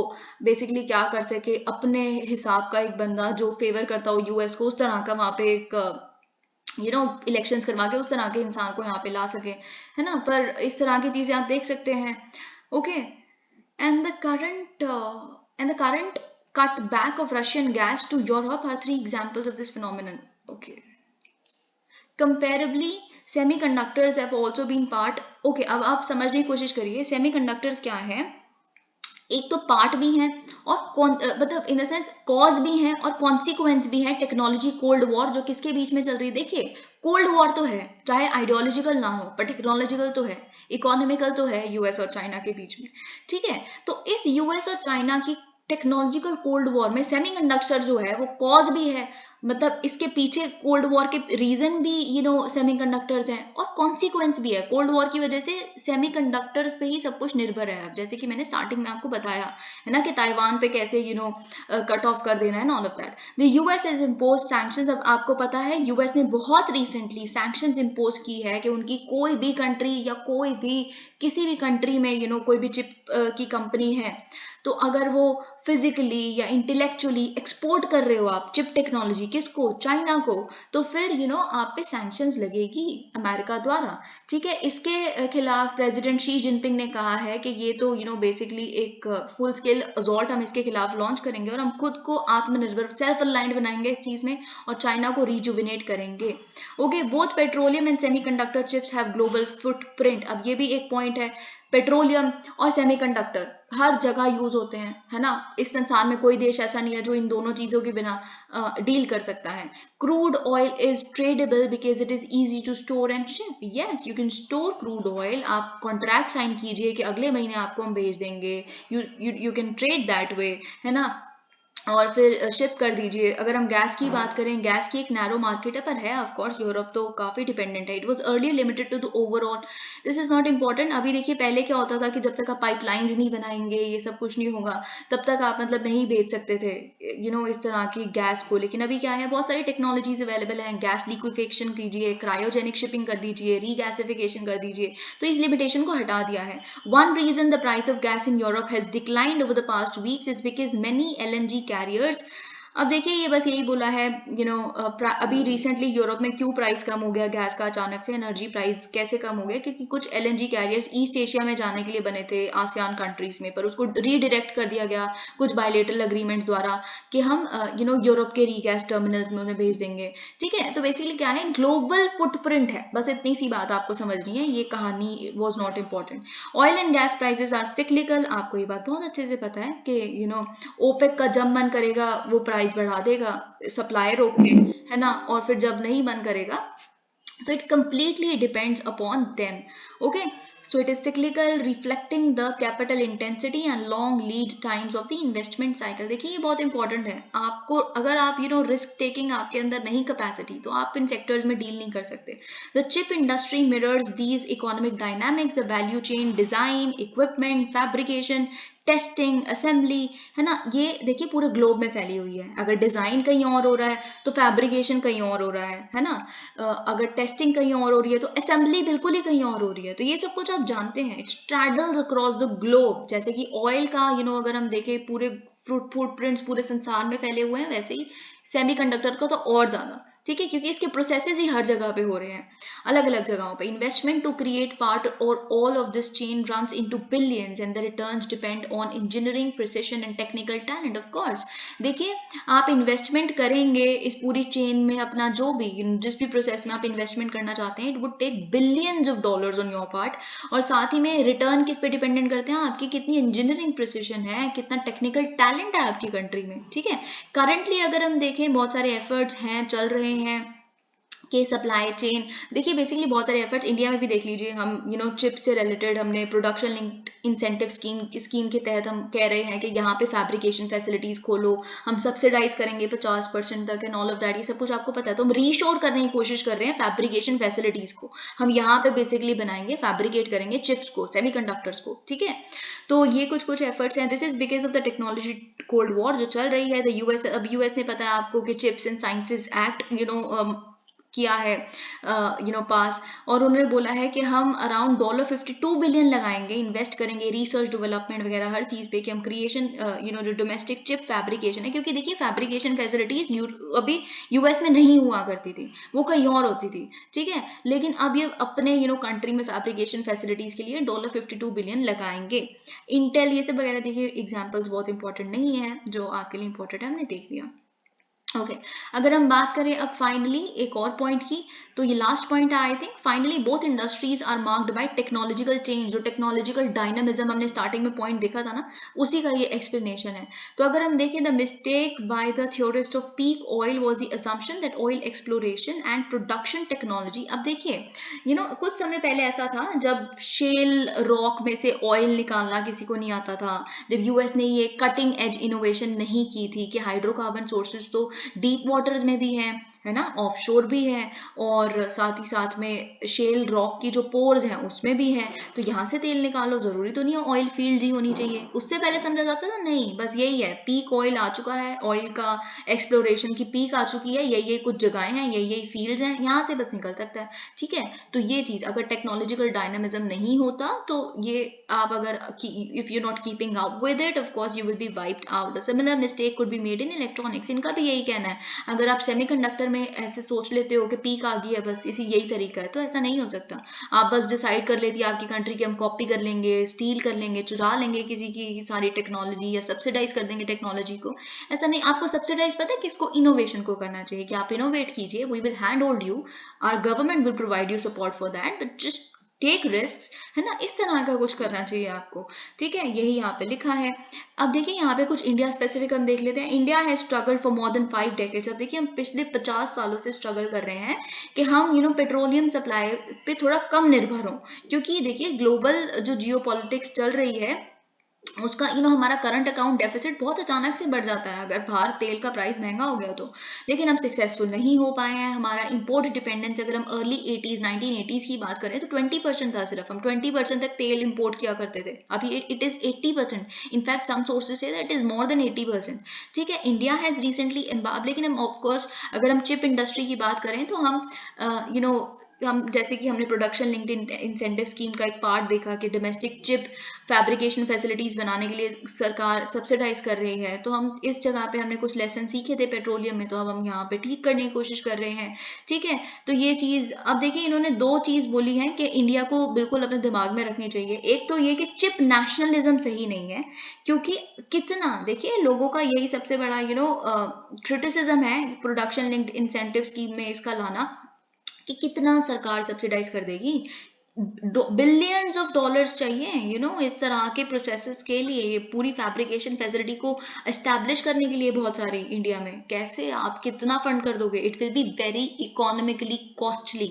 बेसिकली क्या कर सके, अपने हिसाब का एक बंदा जो फेवर करता हो यूएस को, उस तरह का वहां पे एक इलेक्शंस करवा के उस तरह के इंसान को यहाँ पे ला सके, है ना। पर इस तरह की चीजें आप देख सकते हैं। Okay and the current cut back of Russian gas to Europe are 3 examples of this phenomenon. Okay. Comparably, semiconductors have also been part. Okay, अब आप समझने की कोशिश करिए semiconductors क्या है। एक तो पार्ट भी है और मतलब इन द सेंस कॉज भी है और कॉन्सिक्वेंस भी है। टेक्नोलॉजी कोल्ड वॉर जो किसके बीच में चल रही है, देखिए कोल्ड वॉर तो है, चाहे आइडियोलॉजिकल ना हो, पर टेक्नोलॉजिकल तो है, इकोनॉमिकल तो है यूएस और चाइना के बीच में, ठीक है। तो इस यूएस और चाइना की टेक्नोलॉजिकल कोल्ड वॉर में सेमीकंडक्टर जो है वो कॉज भी है, मतलब इसके पीछे कोल्ड वॉर के रीजन भी सेमीकंडक्टर्स हैं, और कॉन्सिक्वेंस भी है। कोल्ड वॉर की वजह से सेमीकंडक्टर्स पे ही सब कुछ निर्भर है। अब जैसे कि मैंने स्टार्टिंग में आपको बताया है ना कि ताइवान पे कैसे कट ऑफ कर देना है ना, all of that. The US is impose sanctions. अब आपको पता है यूएस ने बहुत रिसेंटली सैंक्शंस इम्पोज की है कि उनकी कोई भी कंट्री या कोई भी किसी भी कंट्री में कोई भी चिप की कंपनी है, तो अगर वो फिजिकली या इंटेलेक्चुअली एक्सपोर्ट कर रहे हो आप चिप टेक्नोलॉजी, किसको, चाइना को, तो फिर आप पे सैंक्शंस लगेगी अमेरिका द्वारा, ठीक है। इसके खिलाफ प्रेसिडेंट शी जिनपिंग ने कहा है कि ये तो बेसिकली एक फुल स्केल असॉल्ट हम इसके खिलाफ लॉन्च करेंगे और हम खुद को आत्मनिर्भर सेल्फ अलाइंड बनाएंगे इस चीज में और चाइना को रिजुविनेट करेंगे। Okay, both petroleum and semiconductor chips have global footprint. अब ये भी एक पॉइंट है, पेट्रोलियम और सेमीकंडक्टर हर जगह यूज होते हैं, है ना। इस संसार में कोई देश ऐसा नहीं है जो इन दोनों चीजों के बिना डील कर सकता है। Crude oil is tradable because it is easy to store and ship. Yes, you can store crude oil, आप कॉन्ट्रैक्ट साइन कीजिए कि अगले महीने आपको हम भेज देंगे, you can trade that way, है ना, और फिर शिप कर दीजिए। अगर हम गैस की बात करें, गैस की एक नैरो मार्केट है, पर है ऑफ कोर्स यूरोप तो काफी डिपेंडेंट है। It was earlier limited to the overall, this is not important. अभी देखिए पहले क्या होता था कि जब तक आप पाइपलाइंस नहीं बनाएंगे, ये सब कुछ नहीं होगा, तब तक आप मतलब नहीं बेच सकते थे इस तरह की गैस को। लेकिन अभी क्या है, बहुत सारी टेक्नोलॉजीज अवेलेबल हैं, गैस लिक्विफिकेशन कीजिए, क्रायोजेनिक शिपिंग कर दीजिए, रीगैसिफिकेशन कर दीजिए, तो इस लिमिटेशन को हटा दिया है। One reason the price of gas in Europe has declined over the past weeks is because many LNG carriers. अब देखिए ये बस यही बोला है अभी रिसेंटली यूरोप में क्यों प्राइस कम हो गया गैस का, अचानक से एनर्जी प्राइस कैसे कम हो गया, क्योंकि कुछ LNG कैरियर्स ईस्ट एशिया में जाने के लिए बने थे आसियान कंट्रीज में, पर उसको रीडायरेक्ट कर दिया गया कुछ बायलेटरल अग्रीमेंट्स द्वारा कि हम यूरोप के रीगैस टर्मिनल्स में उन्हें भेज देंगे, ठीक है। तो बेसिकली क्या है, ग्लोबल फुटप्रिंट है, बस इतनी सी बात आपको समझनी है, ये कहानी was not important. Oil and gas prices are cyclical, आपको ये बात बहुत अच्छे से पता है कि ओपेक का जब मन करेगा वो प्राइस प्राइस बढ़ा देगा सप्लाई रोक के, है ना, और फिर जब नहीं मन करेगा, so it completely depends upon them. Okay, so it is cyclical, reflecting the capital intensity and long lead times of the investment cycle. देखिए ये बहुत इंपॉर्टेंट है आपको, अगर आप रिस्क टेकिंग आपके अंदर नहीं कैपेसिटी, तो आप इन सेक्टर्स में डील नहीं कर सकते. The chip industry mirrors these economic dynamics. The value chain, design, equipment, fabrication, testing, assembly, है ना, ये देखिए पूरे ग्लोब में फैली हुई है. अगर डिजाइन कहीं और हो रहा है तो फैब्रिकेशन कहीं और हो रहा है ना, अगर टेस्टिंग कहीं और हो रही है तो असेंबली बिल्कुल ही कहीं और हो रही है. तो ये सब कुछ आप जानते हैं, it straddles across the globe. जैसे कि ऑयल का अगर हम देखें पूरे फुटप्रिंट्स पूरे संसार में फैले हुए हैं, वैसे ही सेमीकंडक्टर का तो और ज्यादा. ठीक है, क्योंकि इसके प्रोसेसेस ही हर जगह पे हो रहे हैं, अलग अलग जगहों पे. इन्वेस्टमेंट टू क्रिएट पार्ट और all of this chain runs into billions and the returns depend on engineering precision and technical talent. Of course देखिए आप इन्वेस्टमेंट करेंगे इस पूरी चेन में, अपना जो भी जिस भी प्रोसेस में आप इन्वेस्टमेंट करना चाहते हैं, it would take billions of dollars on your part. और साथ ही में रिटर्न किस पे डिपेंडेंट करते हैं, आपकी कितनी इंजीनियरिंग प्रिसिशन है, कितना टेक्निकल टैलेंट है आपकी कंट्री में. ठीक है, करंटली अगर हम देखें बहुत सारे एफर्ट्स हैं, चल रहे हैं के सप्लाई चेन. देखिए बेसिकली बहुत सारे एफर्ट्स इंडिया में भी देख लीजिए, हम चिप से रिलेटेड हमने प्रोडक्शन लिंक्ड इंसेंटिव स्कीम के तहत हम कह रहे हैं कि यहाँ पे फैब्रिकेशन फैसिलिटीज खोलो, हम सब्सिडाइज करेंगे 50% तक एंड ऑल ऑफ दैट. ये सब कुछ आपको पता है. तो हम रीशोर करने की कोशिश कर रहे हैं फैब्रिकेशन फैसिलिटीज को, हम यहाँ पे बेसिकली बनाएंगे, फैब्रिकेट करेंगे चिप्स को, सेमीकंडक्टर्स को. ठीक है, तो ये कुछ एफर्ट्स हैं. This is because of the technology cold war जो चल रही है. द यूएस, अब यूएस ने पता है आपको कि चिप्स एंड साइंसेज एक्ट किया है पास, और उन्होंने बोला है कि हम अराउंड $52 बिलियन लगाएंगे, इन्वेस्ट करेंगे रिसर्च डेवलपमेंट वगैरह हर चीज़ पे, कि हम क्रिएशन जो डोमेस्टिक चिप फैब्रिकेशन है, क्योंकि देखिए फैब्रिकेशन फैसिलिटीज अभी यूएस में नहीं हुआ करती थी, वो कहीं और होती थी. ठीक है, लेकिन अब ये अपने कंट्री में फैब्रिकेशन फैसिलिटीज के लिए $52 बिलियन लगाएंगे. इंटेल, ये सब वगैरह देखिए एग्जाम्पल्स बहुत इंपॉर्टेंट नहीं है, जो आपके लिए इंपॉर्टेंट है हमने देख लिया. ओके, अगर हम बात करें अब फाइनली एक और पॉइंट की, तो ये लास्ट पॉइंट है I think. Finally both industries are marked by technological change. जो टेक्नोलॉजिकल डायनामिज्म हमने स्टार्टिंग में पॉइंट देखा था ना, उसी का ये एक्सप्लेनेशन है. तो अगर हम देखें, the mistake by the theorist off peak oil was the assumption that oil exploration and production technology. अब देखिए कुछ समय पहले ऐसा था जब शेल रॉक में से ऑयल निकालना किसी को नहीं आता था, जब यूएस ने ये कटिंग एज इनोवेशन नहीं की थी कि हाइड्रोकार्बन सोर्सेज तो डीप वाटर्स में भी है ना, ऑफशोर भी है, और साथ ही साथ में शेल रॉक की जो पोर्स हैं उसमें भी है, तो यहाँ से तेल निकालो, जरूरी तो नहीं है ऑयल फील्ड ही होनी चाहिए. उससे पहले समझा जाता था नहीं, बस यही है, पीक ऑयल आ चुका है, ऑयल का एक्सप्लोरेशन की पीक आ चुकी है, यही कुछ जगहें हैं, यही फील्ड्स हैं, यहाँ से बस निकल सकता है. ठीक है, तो ये चीज अगर टेक्नोलॉजिकल डायनामिज्म नहीं होता, तो ये आप अगर if you not keeping up with it, of course you will be wiped out. Similar mistake could be made in electronics. इनका भी यही कहना है, अगर आप सेमीकंडक्टर में ऐसे सोच लेते हो कि पीक आ गई है, बस इसी यही तरीका है, तो ऐसा नहीं हो सकता. आप बस डिसाइड कर लेती है आपकी कंट्री की, हम कॉपी कर लेंगे, स्टील कर लेंगे, चुरा लेंगे किसी की सारी टेक्नोलॉजी, या सब्सिडाइज कर देंगे टेक्नोलॉजी को. ऐसा नहीं, आपको सब्सिडाइज पता है किसको, इनोवेशन को करना चाहिए, कि आप इनोवेट कीजिए, we will hand hold you, our government will provide you support for that, but just take risk, है ना, इस तरह का कुछ करना चाहिए आपको. ठीक है, यही यहाँ पे लिखा है. अब देखिए यहाँ पे कुछ इंडिया स्पेसिफिक हम देख लेते हैं. इंडिया है struggle for more than 5 decades. अब देखिए हम पिछले 50 सालों से स्ट्रगल कर रहे हैं कि हम पेट्रोलियम सप्लाई पे थोड़ा कम निर्भर हो, क्योंकि देखिए ग्लोबल जो जियो पॉलिटिक्स चल रही है उसका हमारा करंट अकाउंट डेफिसिट बहुत अचानक से बढ़ जाता है अगर बाहर तेल का प्राइस महंगा हो गया तो. लेकिन हम सक्सेसफुल नहीं हो पाए हैं. हमारा इंपोर्ट डिपेंडेंस, अगर हम अर्ली 80s 1980s की बात करें तो 20% था सिर्फ, हम 20% तक तेल इंपोर्ट किया करते थे. अभी it is 80%. In fact some sources से दैट इज मोर देन 80%. ठीक है, इंडिया हैज रिसेंटली एम्बार्क्ड, लेकिन हम ऑफकोर्स अगर हम चिप इंडस्ट्री की बात करें तो हम जैसे कि हमने प्रोडक्शन लिंक्ड इंसेंटिव स्कीम का एक पार्ट देखा कि डोमेस्टिक चिप फैब्रिकेशन फैसिलिटीज बनाने के लिए सरकार सब्सिडाइज कर रही है, तो हम इस जगह पे हमने कुछ लेसन सीखे थे पेट्रोलियम में, तो अब हम यहाँ पे ठीक करने की कोशिश कर रहे हैं. ठीक है, तो ये चीज, अब देखिए इन्होंने 2 चीज बोली है कि इंडिया को बिल्कुल अपने दिमाग में रखनी चाहिए. एक तो ये कि चिप नेशनलिज्म सही नहीं है, क्योंकि कितना देखिए लोगों का यही सबसे बड़ा क्रिटिसिज्म है प्रोडक्शन लिंक्ड इंसेंटिव स्कीम में इसका लाना, कि कितना सरकार सब्सिडाइज कर देगी. बिलियंस ऑफ डॉलर्स चाहिए इस तरह के प्रोसेसेस के लिए, ये पूरी फैब्रिकेशन फैसिलिटी को एस्टैब्लिश करने के लिए बहुत सारी इंडिया में। कैसे आप कितना फंड कर दोगे? It will be very economically costly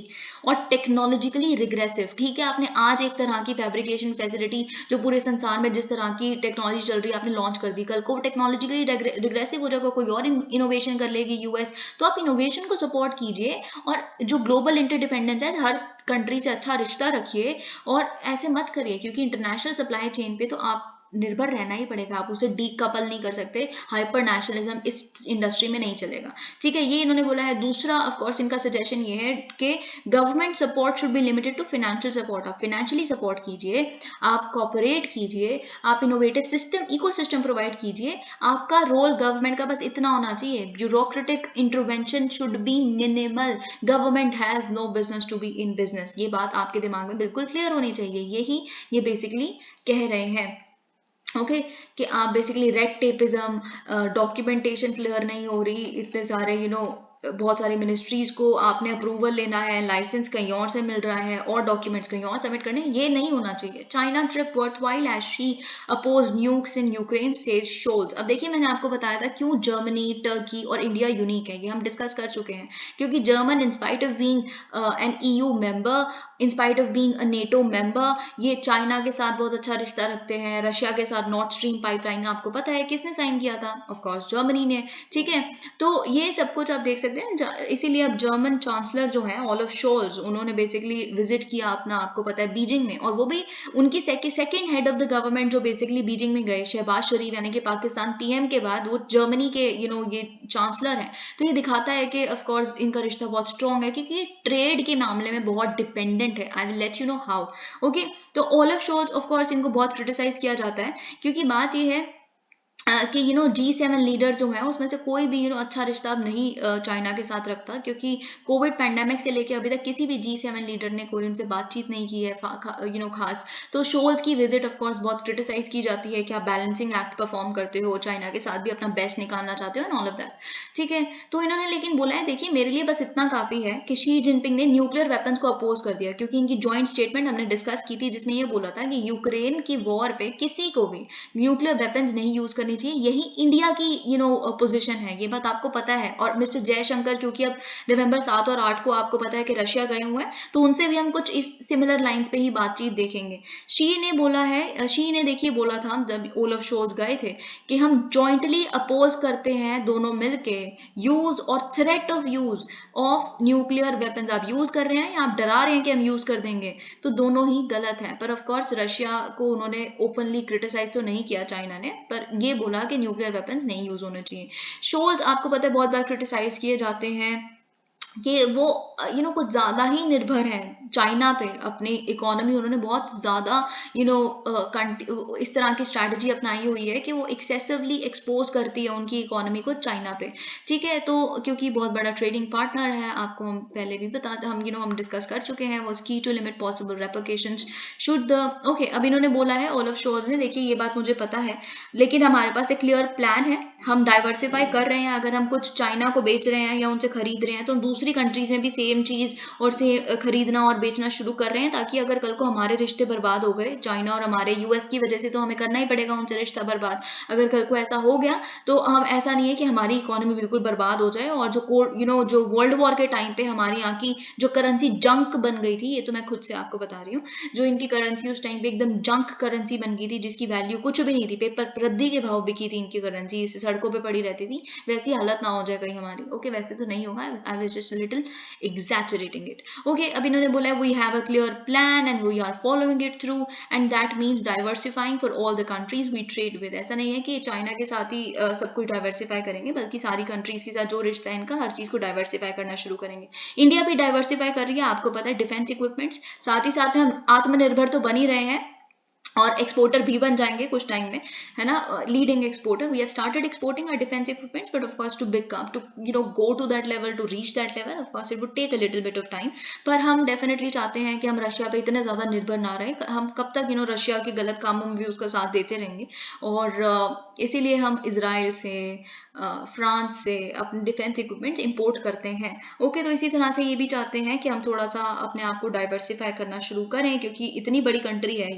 और टेक्नोलॉजिकली रिग्रेसिव। ठीक है, आपने आज एक तरह की फैब्रिकेशन फैसिलिटी जो पूरे संसार में जिस तरह की टेक्नोलॉजी चल रही है आपने लॉन्च कर दी, कल को टेक्नोलॉजिकली रिग्रेसिव हो जाएगा, कोई और इनोवेशन कर लेगी यूएस, तो आप इनोवेशन को सपोर्ट कीजिए और जो ग्लोबल इंटरडिपेंडेंस है हर कंट्री से अच्छा रिश्ता रखिए और ऐसे मत करिए, क्योंकि इंटरनेशनल सप्लाई चेन पे तो आप निर्भर रहना ही पड़ेगा, आप उसे डीकपल नहीं कर सकते। हाइपर नेशनलिज्म इस इंडस्ट्री में नहीं चलेगा। ठीक है, ये इन्होंने बोला है। दूसरा ऑफ कोर्स इनका सजेशन ये है कि government support should be limited to financial support. आप फाइनेंशियली सपोर्ट कीजिए, आप कॉपरेट कीजिए, आप इनोवेटिव सिस्टम इकोसिस्टम प्रोवाइड कीजिए। आपका रोल गवर्नमेंट का बस इतना होना चाहिए, bureaucratic intervention should be minimal. Government has no business to be in business. ये बात आपके दिमाग में बिल्कुल क्लियर होनी चाहिए। यही ये बेसिकली कह रहे हैं। ओके कि आप basically red tapism, documentation clear नहीं हो रही, इतने सारे बहुत सारी मिनिस्ट्रीज को आपने अप्रूवल लेना है, लाइसेंस कहीं और से मिल रहा है और डॉक्यूमेंट्स कहीं और सबमिट करने, ये नहीं होना चाहिए। China trip worthwhile as Xi oppose nukes in Ukraine says Scholz. अब देखिए, मैंने आपको बताया था क्यों जर्मनी, टर्की और इंडिया यूनिक है, ये हम डिस्कस कर चुके हैं। क्योंकि German in spite of being an EU member, in spite of being a NATO member, ये चाइना के साथ बहुत अच्छा रिश्ता रखते हैं। रशिया के साथ नॉर्थ स्ट्रीम पाइपलाइन आपको पता है किसने साइन किया था? ऑफ कोर्स जर्मनी ने। ठीक है, तो ये सब कुछ आप देख सकते हैं। इसीलिए अब जर्मन चांसलर जो है ओलफ शोल्ज, उन्होंने बेसिकली विजिट किया अपना, आपको पता है, बीजिंग में, और वो भी उनकी second head of the government जो बेसिकली बीजिंग में गए, शहबाज शरीफ, यानी कि पाकिस्तान पीएम के बाद वो जर्मनी के ये चांसलर है। तो ये दिखाता है कि ऑफ कोर्स इनका रिश्ता बहुत स्ट्रॉन्ग है, क्योंकि ट्रेड के मामले में बहुत डिपेंडेंट है। I will let you know how. Okay, तो ओलफ शोल्ज ऑफ कोर्स इनको बहुत क्रिटिसाइज किया जाता है, क्योंकि बात ये है कि G7 लीडर जो है उसमें से कोई भी अच्छा रिश्ता अब नहीं चाइना के साथ रखता, क्योंकि कोविड पैंडेमिक से लेके अभी तक किसी भी G7 लीडर ने कोई उनसे बातचीत नहीं की है खास। तो शोल्स की विजिट ऑफ कोर्स बहुत क्रिटिसाइज की जाती है कि आप बैलेंसिंग एक्ट परफॉर्म करते हो, चाइना के साथ भी अपना बेस्ट निकालना चाहते हो एंड ऑल ऑफ दैट। ठीक है, तो इन्होंने लेकिन बोला है, देखिए मेरे लिए बस इतना काफी है कि शी जिनपिंग ने न्यूक्लियर वेपन्स को अपोज कर दिया, क्योंकि इनकी ज्वाइंट स्टेटमेंट हमने डिस्कस की थी जिसमें यह बोला था कि यूक्रेन की वॉर पे किसी को भी न्यूक्लियर वेपन्स नहीं यूज करनी चाहिए। यही इंडिया की पोजीशन है, ये बात आपको पता है। और मिस्टर जयशंकर, क्योंकि अब नवंबर 7 और 8 को आपको पता है कि रशिया गए हुए हैं, तो उनसे भी हम कुछ इस सिमिलर लाइंस पे ही बातचीत देखेंगे। शी ने बोला है, शी ने देखिए बोला था जब ओलफ शोल्ज गए थे कि हम जॉइंटली अपोज करते हैं दोनों मिलके यूज और threat of use of nuclear weapons. आप यूज कर रहे हैं या आप डरा रहे हैं कि हम यूज कर देंगे, तो दोनों ही गलत है। पर ऑफ कोर्स रशिया को उन्होंने ओपनली क्रिटिसाइज तो नहीं किया चाइना ने, पर ये बोला कि न्यूक्लियर वेपन्स नहीं यूज होने चाहिए। शोल्स आपको पता है बहुत बार क्रिटिसाइज किए जाते हैं कि वो कुछ ज्यादा ही निर्भर है चाइना पे, अपनी इकोनॉमी उन्होंने बहुत ज्यादा इस तरह की स्ट्रैटेजी अपनाई हुई है कि वो एक्सेसिवली एक्सपोज करती है उनकी इकोनॉमी को चाइना पे। ठीक है, तो क्योंकि बहुत बड़ा ट्रेडिंग पार्टनर है, आपको हम पहले भी बता हम डिस्कस कर चुके हैं, वो key to limit possible replications should the. Okay, अब इन्होंने बोला है ओलफ शोल्ज ने, देखिए ये बात मुझे पता है, लेकिन हमारे पास एक क्लियर प्लान है, हम डाइवर्सिफाई कर रहे हैं। अगर हम कुछ चाइना को बेच रहे हैं या उनसे खरीद रहे हैं, तो हम दूसरी कंट्रीज में भी सेम चीज और से खरीदना और बेचना शुरू कर रहे हैं, ताकि अगर कल को हमारे रिश्ते बर्बाद हो गए चाइना और हमारे यूएस की वजह से, तो हमें करना ही पड़ेगा उनसे रिश्ता बर्बाद। अगर कल को ऐसा हो गया तो हम, ऐसा नहीं है कि हमारी इकोनॉमी बिल्कुल बर्बाद हो जाए, और जो वर्ल्ड वॉर के टाइम पे हमारी यहाँ की जो करेंसी जंक बन गई थी, ये तो मैं खुद से आपको बता रही हूँ, जो इनकी करेंसी उस टाइम पे एकदम जंक करेंसी बन गई थी, जिसकी वैल्यू कुछ भी नहीं थी, पेपर रद्दी के भाव बिकी थी इनकी करेंसी, सड़कों पे पड़ी रहती थी, वैसी हालत ना हो जाए कहीं हमारी। ओके, वैसे तो नहीं होगा, I was just a little exaggerating it. Okay, अब इन्होंने बोला है we have a clear plan and we are following it through and that means diversifying for all the countries we trade with। ऐसा नहीं है कि चाइना के साथ ही सब कुछ डाइवर्सिफाई करेंगे, बल्कि सारी कंट्रीज के साथ जो रिश्ता है इनका, हर चीज को डाइवर्सिफाई करना शुरू करेंगे। इंडिया भी डाइवर्सिफाई कर रही है, आपको पता है, डिफेंस इक्विपमेंट्स, साथ ही साथ में हम आत्मनिर्भर तो बन ही रहे हैं और एक्सपोर्टर भी बन जाएंगे कुछ टाइम में, है ना, leading exporter. We have started exporting our defence equipments, but of course to go to that level, to reach that level, of course it would take a little bit of time. पर हम definitely चाहते हैं कि हम Russia पे इतने ज्यादा निर्भर ना रहे। हम कब तक रशिया के गलत कामों में भी उसका साथ देते रहेंगे, और इसीलिए हम इसराइल से, फ्रांस से अपने डिफेंस इक्विपमेंट्स इंपोर्ट करते हैं। ओके, तो इसी तरह से ये भी चाहते हैं कि हम थोड़ा सा अपने आप को डाइवर्सिफाई करना शुरू करें, क्योंकि इतनी बड़ी कंट्री है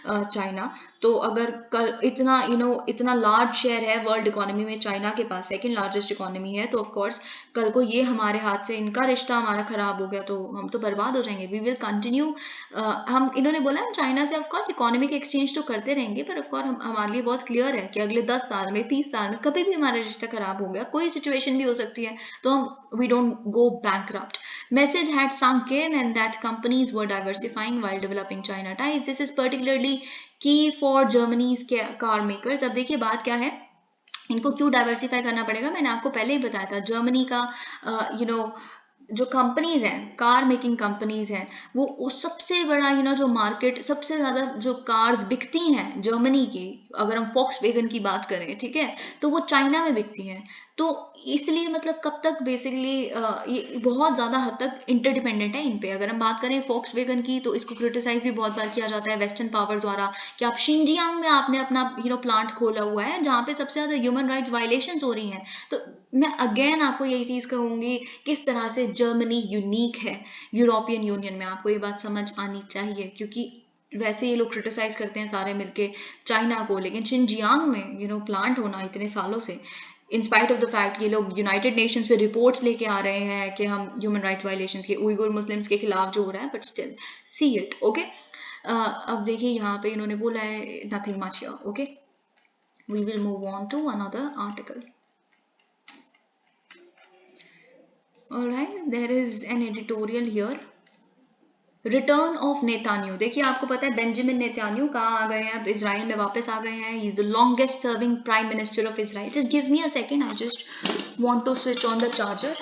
चाइना। तो अगर कल इतना लार्ज शेयर है वर्ल्ड इकोनॉमी में, चाइना के पास सेकंड लार्जेस्ट इकोनॉमी है, तो ऑफ कोर्स कल को ये हमारे हाथ से, इनका रिश्ता हमारा खराब हो गया तो हम तो बर्बाद हो जाएंगे। वी विल कंटिन्यू, हम इन्होंने बोला हम चाइना से ऑफकोर्स इकोनॉमिक एक्सचेंज तो करते रहेंगे, पर ऑफकोर्स हमारे लिए बहुत क्लियर है कि अगले 10 साल में, 30 साल में कभी भी हमारा रिश्ता खराब हो गया, कोई सिचुएशन भी हो सकती है, तो हम we don't go bankrupt. Message had sunk in and that companies were diversifying while developing China ties. This is particularly key for Germany's car makers. अब देखिए बात क्या है, इनको क्यों डाइवर्सिफाई करना पड़ेगा, मैंने आपको पहले ही बताया था। जर्मनी का जो कंपनीज हैं, कार मेकिंग कंपनीज हैं, वो सबसे बड़ा जो मार्केट, सबसे ज़्यादा जो कार्स बिकती हैं जर्मनी की, अगर हम फॉक्सवैगन की बात करें, ठीक है, तो वो चाइना में बिकती हैं। तो इसलिए मतलब कब तक बेसिकली ये बहुत ज़्यादा हद तक इंटरडिपेंडेंट है इन पे। अगर हम बात करें फॉक्सवैगन की, तो इसको क्रिटिसाइज भी बहुत बार किया जाता है वेस्टर्न पावर द्वारा कि आप शिनजियांग में आपने अपना प्लांट खोला हुआ है जहाँ पे सबसे ज़्यादा ह्यूमन राइट्स वायलेशंस हो रही हैं। तो मैं अगेन आपको यही चीज़ कहूँगी, किस तरह से जर्मनी यूनिक है यूरोपियन यूनियन में, आपको ये बात समझ आनी चाहिए। क्योंकि वैसे ये लोग क्रिटिसाइज करते हैं सारे मिलके चाइना को, लेकिन शिनजियांग में प्लांट होना इतने सालों से, इन स्पाइट ऑफ द फैक्ट ये लोग यूनाइटेड नेशंस पे रिपोर्ट्स लेके आ रहे हैं कि हम ह्यूमन राइट्स वायलेशंस के, उइगुर मुस्लिम्स के खिलाफ जो हो रहा है, but still see it. Okay, अब देखिए यहाँ पे इन्होंने बोला है nothing much here. Okay, we will move on to another article. Alright, there is an editorial here, return of Netanyahu. देखिए आपको पता है बेंजामिन नेतान्यू कहाँ आ गए हैं, अब इजराइल में वापस आ गए हैं। He is the longest serving prime minister of Israel. Just give me a second, I just want to switch on the charger.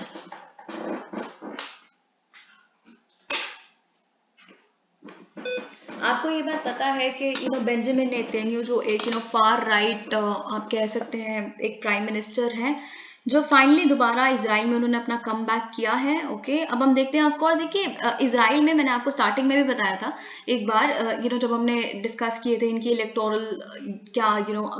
आपको ये बात पता है कि बेंजामिन नेतान्याहू जो एक फार राइट आप कह सकते हैं एक प्राइम मिनिस्टर हैं, जो फाइनली दोबारा इजराइल में उन्होंने अपना कम बैक किया है। ओके, अब हम देखते हैं। ऑफ कोर्स देखिए इजराइल में मैंने आपको स्टार्टिंग में भी बताया था एक बार, जब हमने डिस्कस किए थे इनकी इलेक्टोरल क्या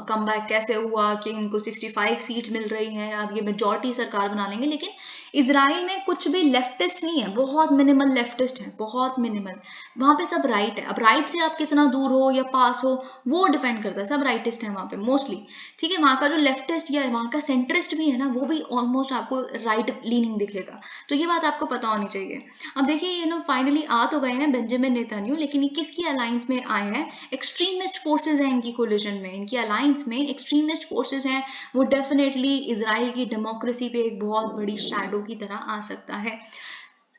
कम बैक कैसे हुआ कि इनको 65 सीट मिल रही हैं, अब ये मेजॉरिटी सरकार बना लेंगे। लेकिन इजराइल में कुछ भी लेफ्टिस्ट नहीं है, बहुत मिनिमल लेफ्टिस्ट है, बहुत मिनिमल। वहां पे सब राइट है। अब राइट से आप कितना दूर हो या पास हो वो डिपेंड करता है, सब राइटिस्ट है वहां पे मोस्टली, ठीक है। वहां का जो लेफ्टिस्ट या वहां का सेंट्रिस्ट भी है ना, वो भी ऑलमोस्ट आपको राइट लीनिंग दिखेगा, तो ये बात आपको पता होनी चाहिए। अब देखिए फाइनली आ तो गए हैं बेंजामिन नेतान्याहू, लेकिन ये किसकी अलायंस में आए हैं? एक्सट्रीमिस्ट फोर्सेज हैं इनकी कोलिजन में, इनकी अलायंस में एक्सट्रीमिस्ट फोर्सेज हैं। वो डेफिनेटली इजराइल की डेमोक्रेसी पे एक बहुत बड़ी शैडो की तरह आ सकता है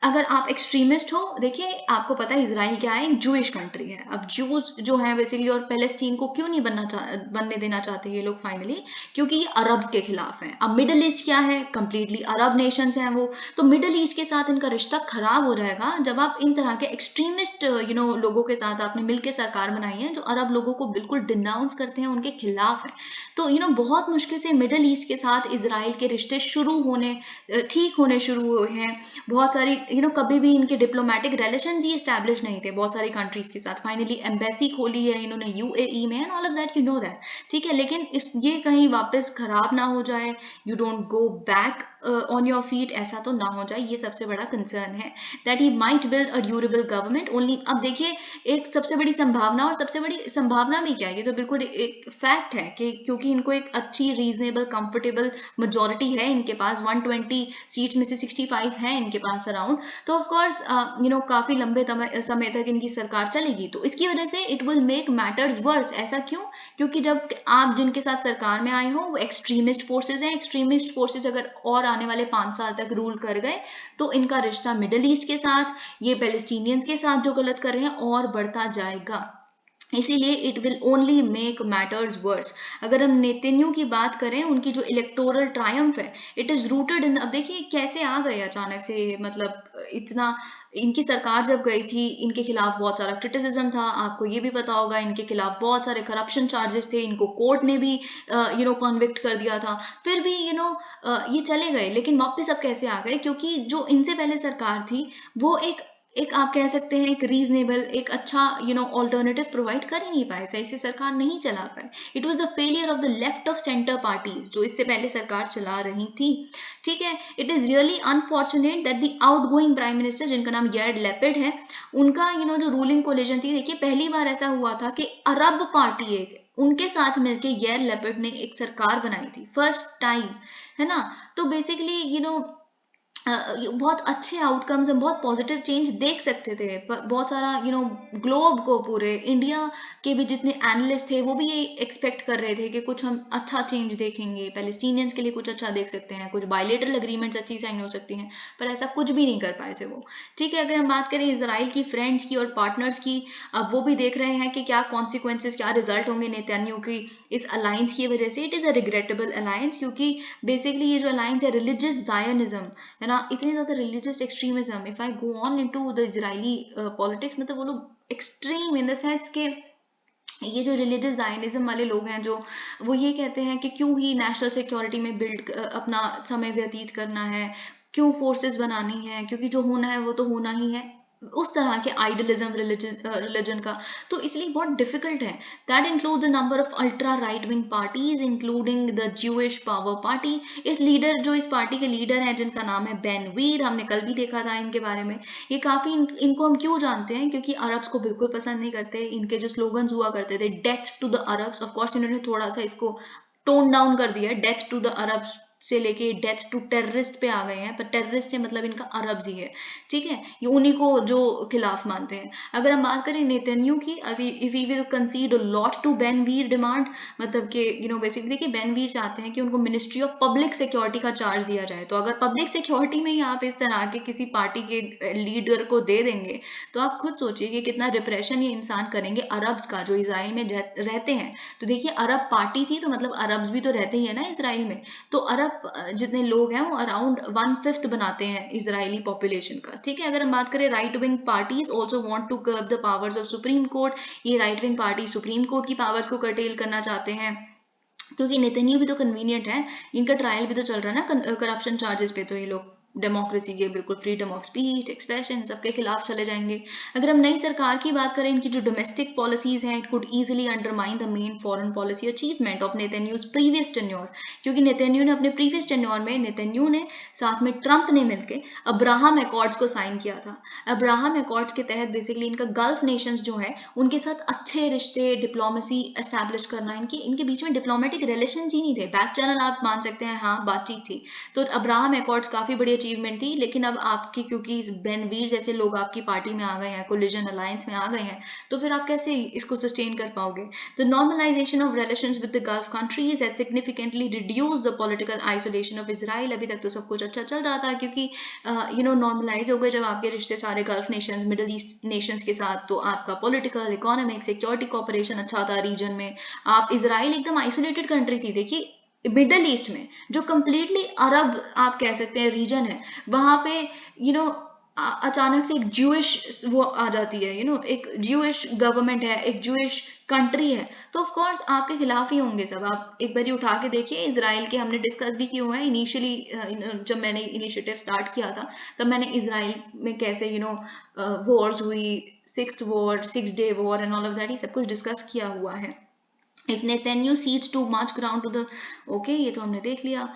अगर आप एक्सट्रीमिस्ट हो। देखिए आपको पता है इजराइल क्या है, एक जूइश कंट्री है। अब जूस जो है बेसिकली, और पैलेस्टीन को क्यों नहीं बनने देना चाहते ये लोग फाइनली, क्योंकि ये अरब्स के खिलाफ है। अब मिडल ईस्ट क्या है, कंप्लीटली अरब नेशंस हैं वो, तो मिडल ईस्ट के साथ इनका रिश्ता खराब हो जाएगा जब आप इन तरह के एक्सट्रीमिस्ट लोगों के साथ आपने मिलकर सरकार बनाई है जो अरब लोगों को बिल्कुल डिनाउंस करते हैं, उनके खिलाफ है। तो बहुत मुश्किल से मिडल ईस्ट के साथ इजराइल के रिश्ते ठीक होने शुरू हुए हैं। बहुत सारी कभी भी इनके डिप्लोमेटिक रिलेशंस ही एस्टैब्लिश नहीं थे बहुत सारी कंट्रीज के साथ। फाइनली एम्बेसी खोली है इन्होंने यूएई में and all of that, that, ठीक है। लेकिन ये कहीं वापस खराब ना हो जाए, you don't go back on your feet, ऐसा तो ना हो जाए, ये सबसे बड़ा कंसर्न है। That he might build a durable government only. अब देखिए एक सबसे बड़ी संभावना, और सबसे बड़ी संभावना भी क्या है, ये तो बिल्कुल एक फैक्ट है कि क्योंकि इनको एक अच्छी रीजनेबल कंफर्टेबल मेजोरिटी है इनके पास, 120 सीट्स में से 65 है इनके पास अराउंड, तो ऑफ कोर्स काफी लंबे समय तक इनकी सरकार चलेगी। तो इसकी वजह से it will make matters verse. ऐसा क्यों? क्योंकि जब आप जिनके साथ सरकार में आए हो वो एक्सट्रीमिस्ट फोर्सेज हैं। एक्सट्रीमिस्ट फोर्सेज अगर और आने वाले 5 साल तक रूल कर गए तो इनका रिश्ता मिडिल ईस्ट के साथ, ये पैलेस्टीनियंस के साथ जो गलत कर रहे हैं, और बढ़ता जाएगा। इसीलिए it will only make matters verse. अगर हम नेतन्याहू की बात करें, उनकी जो इलेक्टोरल ट्रायम्फ है, इट इज रूटेड इन, अब देखिए कैसे आ गए अचानक से, मतलब इतना, इनकी सरकार जब गई थी इनके खिलाफ बहुत सारा क्रिटिसिज्म था, आपको ये भी पता होगा, इनके खिलाफ बहुत सारे करप्शन चार्जेस थे, इनको कोर्ट ने भी कन्विक्ट कर दिया था, फिर भी ये चले गए। लेकिन वापस अब कैसे आ गए? क्योंकि जो इनसे पहले सरकार थी वो एक एक आप कह सकते हैं एक रीजनेबल, एक अच्छा ऑल्टरनेटिव प्रोवाइड कर ही नहीं पाए, सही से सरकार नहीं चला पाए। It was the failure of the left of centre parties जो इससे पहले सरकार चला रही थी। ठीक है, it is really unfortunate that the outgoing prime minister, जिनका नाम यार्ड लेपिड है, उनका जो रूलिंग कोलिजन थी, देखिए पहली बार ऐसा हुआ था कि अरब पार्टी एक उनके साथ मिलके यार्ड लेपिड ने एक सरकार बनाई थी, फर्स्ट टाइम, है ना। तो बेसिकली बहुत अच्छे आउटकम्स हम बहुत पॉजिटिव चेंज देख सकते थे। बहुत सारा ग्लोब को, पूरे इंडिया के भी जितने एनालिस्ट थे वो भी ये एक्सपेक्ट कर रहे थे कि कुछ हम अच्छा चेंज देखेंगे, पैलेस्टीनियंस के लिए कुछ अच्छा देख सकते हैं, कुछ बायलेटरल अग्रीमेंट्स अच्छी साइन हो सकती हैं, पर ऐसा कुछ भी नहीं कर पाए थे वो। ठीक है, अगर हम बात करें इसराइल की फ्रेंड्स की और पार्टनर्स की, अब वो भी देख रहे हैं कि क्या कॉन्सिक्वेंसेज, क्या रिजल्ट होंगे नेतन्याहू की इस अलायंस की वजह से। It is a regrettable alliance, क्योंकि बेसिकली ये जो अलायंस है रिलीजियस जायनिज्म है ना, इतनी ज्यादा religious extremism, if I go on into the Israeli politics, मतलब वो लोग एक्सट्रीम इन द सेंस के ये जो रिलीजियस जायनिज्म वाले लोग हैं, जो वो ये कहते हैं कि क्यों ही नेशनल सिक्योरिटी में बिल्ड अपना समय व्यतीत करना है, क्यों फोर्सेस बनानी है, क्योंकि जो होना है वो तो होना ही है, उस तरह के आइडलिज्म रिलीजन का। तो इसलिए बहुत डिफिकल्ट है। That includes a number of ultra right wing parties including the Jewish power party. इस लीडर, जो इस पार्टी के लीडर हैं, जिनका नाम है बेन वीर, हमने कल भी देखा था इनके बारे में। ये काफी इनको हम क्यों जानते हैं, क्योंकि अरब्स को बिल्कुल पसंद नहीं करते। इनके जो स्लोगन्स हुआ करते थे, death to the Arabs, of course इन्होंने थोड़ा सा इसको टोन डाउन कर दिया, डेथ टू द अरब्स से लेके डेथ टू टेररिस्ट पे आ गए हैं, पर टेररिस्ट है मतलब इनका अरब्स ही है। ठीक है, ये उन्हीं को जो खिलाफ मानते हैं। अगर हम बात करें नेतन्याहू की, if we will concede lot to Ben Gvir demand, मतलब कि बेसिकली देखिए बेनवीर चाहते हैं कि उनको मिनिस्ट्री ऑफ पब्लिक सिक्योरिटी का चार्ज दिया जाए। तो अगर पब्लिक सिक्योरिटी में ही आप इस तरह के किसी पार्टी के लीडर को दे देंगे, तो आप खुद सोचिए कि कितना डिप्रेशन ये इंसान करेंगे अरब्स का, जो इसराइल में रहते हैं। तो देखिए अरब पार्टी थी, तो मतलब अरब्स भी तो रहते ही है ना इसराइल में। तो अरब जितने लोग हैं वो अराउंड 1/5 बनाते हैं इसराइली पॉपुलेशन का। ठीक है, अगर हम बात करें right wing parties also want to curb the powers of supreme court. ये right wing party supreme court की पावर्स को कर्टेल करना चाहते हैं, क्योंकि नेतन्याहू भी तो कन्वीनियंट है, इनका ट्रायल भी तो चल रहा है ना करप्शन चार्जेस पे, तो ये लोग डेमोक्रेसी के, बिल्कुल फ्रीडम ऑफ स्पीच, एक्सप्रेशन, सबके खिलाफ चले जाएंगे। अगर हम नई सरकार की बात करें, इनकी जो डोमेस्टिक पॉलिसीज हैं, it could easily undermine the main foreign policy achievement of Netanyahu's previous tenure. क्योंकि नेतन्याहू ने अपने प्रीवियस टेन्योर में, नेतन्याहू ने साथ में ट्रंप ने मिलकर अब्राहम अकॉर्ड्स को साइन किया था। अब्राहम अकॉर्ड्स के तहत बेसिकली इनका गल्फ नेशंस जो है उनके साथ अच्छे रिश्ते, डिप्लोमेसी एस्टैब्लिश करना, इनके बीच में डिप्लोमेटिक रिलेशन ही नहीं थे, बैक चैनल आप मान सकते हैं, हाँ बातचीत थी। तो अब्राहम अकॉर्ड्स काफी बड़ी अचीवमेंट थी। लेकिन अब आपकी, क्योंकि बेनवीर जैसे लोग आपकी पार्टी में आ गए हैं, कोलिजन अलायंस में आ गए हैं, तो फिर आप कैसे इसको सस्टेन कर पाओगे। The normalisation of relations with the Gulf countries has significantly reduce the political isolation of Israel. अभी तक तो सब कुछ अच्छा चल रहा था, क्योंकि नॉर्मलाइज हो गए जब आपके रिश्ते सारे gulf Nations, middle east Nations के साथ, तो आपका पॉलिटिकल, इकोनॉमिक, सिक्योरिटी कॉपरेशन अच्छा था रीजन में। आप इजराइल एकदम आइसोलेटेड कंट्री थी। देखिए मिडल ईस्ट में जो कंप्लीटली अरब आप कह सकते हैं रीजन है, वहां पे यू नो अचानक से एक ज्यूइश वो आ जाती है, एक ज्यूइश गवर्नमेंट है, एक ज्यूइश कंट्री है, तो ऑफ कोर्स आपके खिलाफ ही होंगे सब। आप एक बार उठा के देखिए इसराइल के, हमने डिस्कस भी किए हुए हैं इनिशियली, जब मैंने इनिशिएटिव स्टार्ट किया था, तब मैंने इसराइल में कैसे वॉर्स हुई, 6th war, 6 day war and all of that, ये सब कुछ डिस्कस किया हुआ है। If Netanyahu cedes too much ground to the, okay, ये तो हमने देख लिया।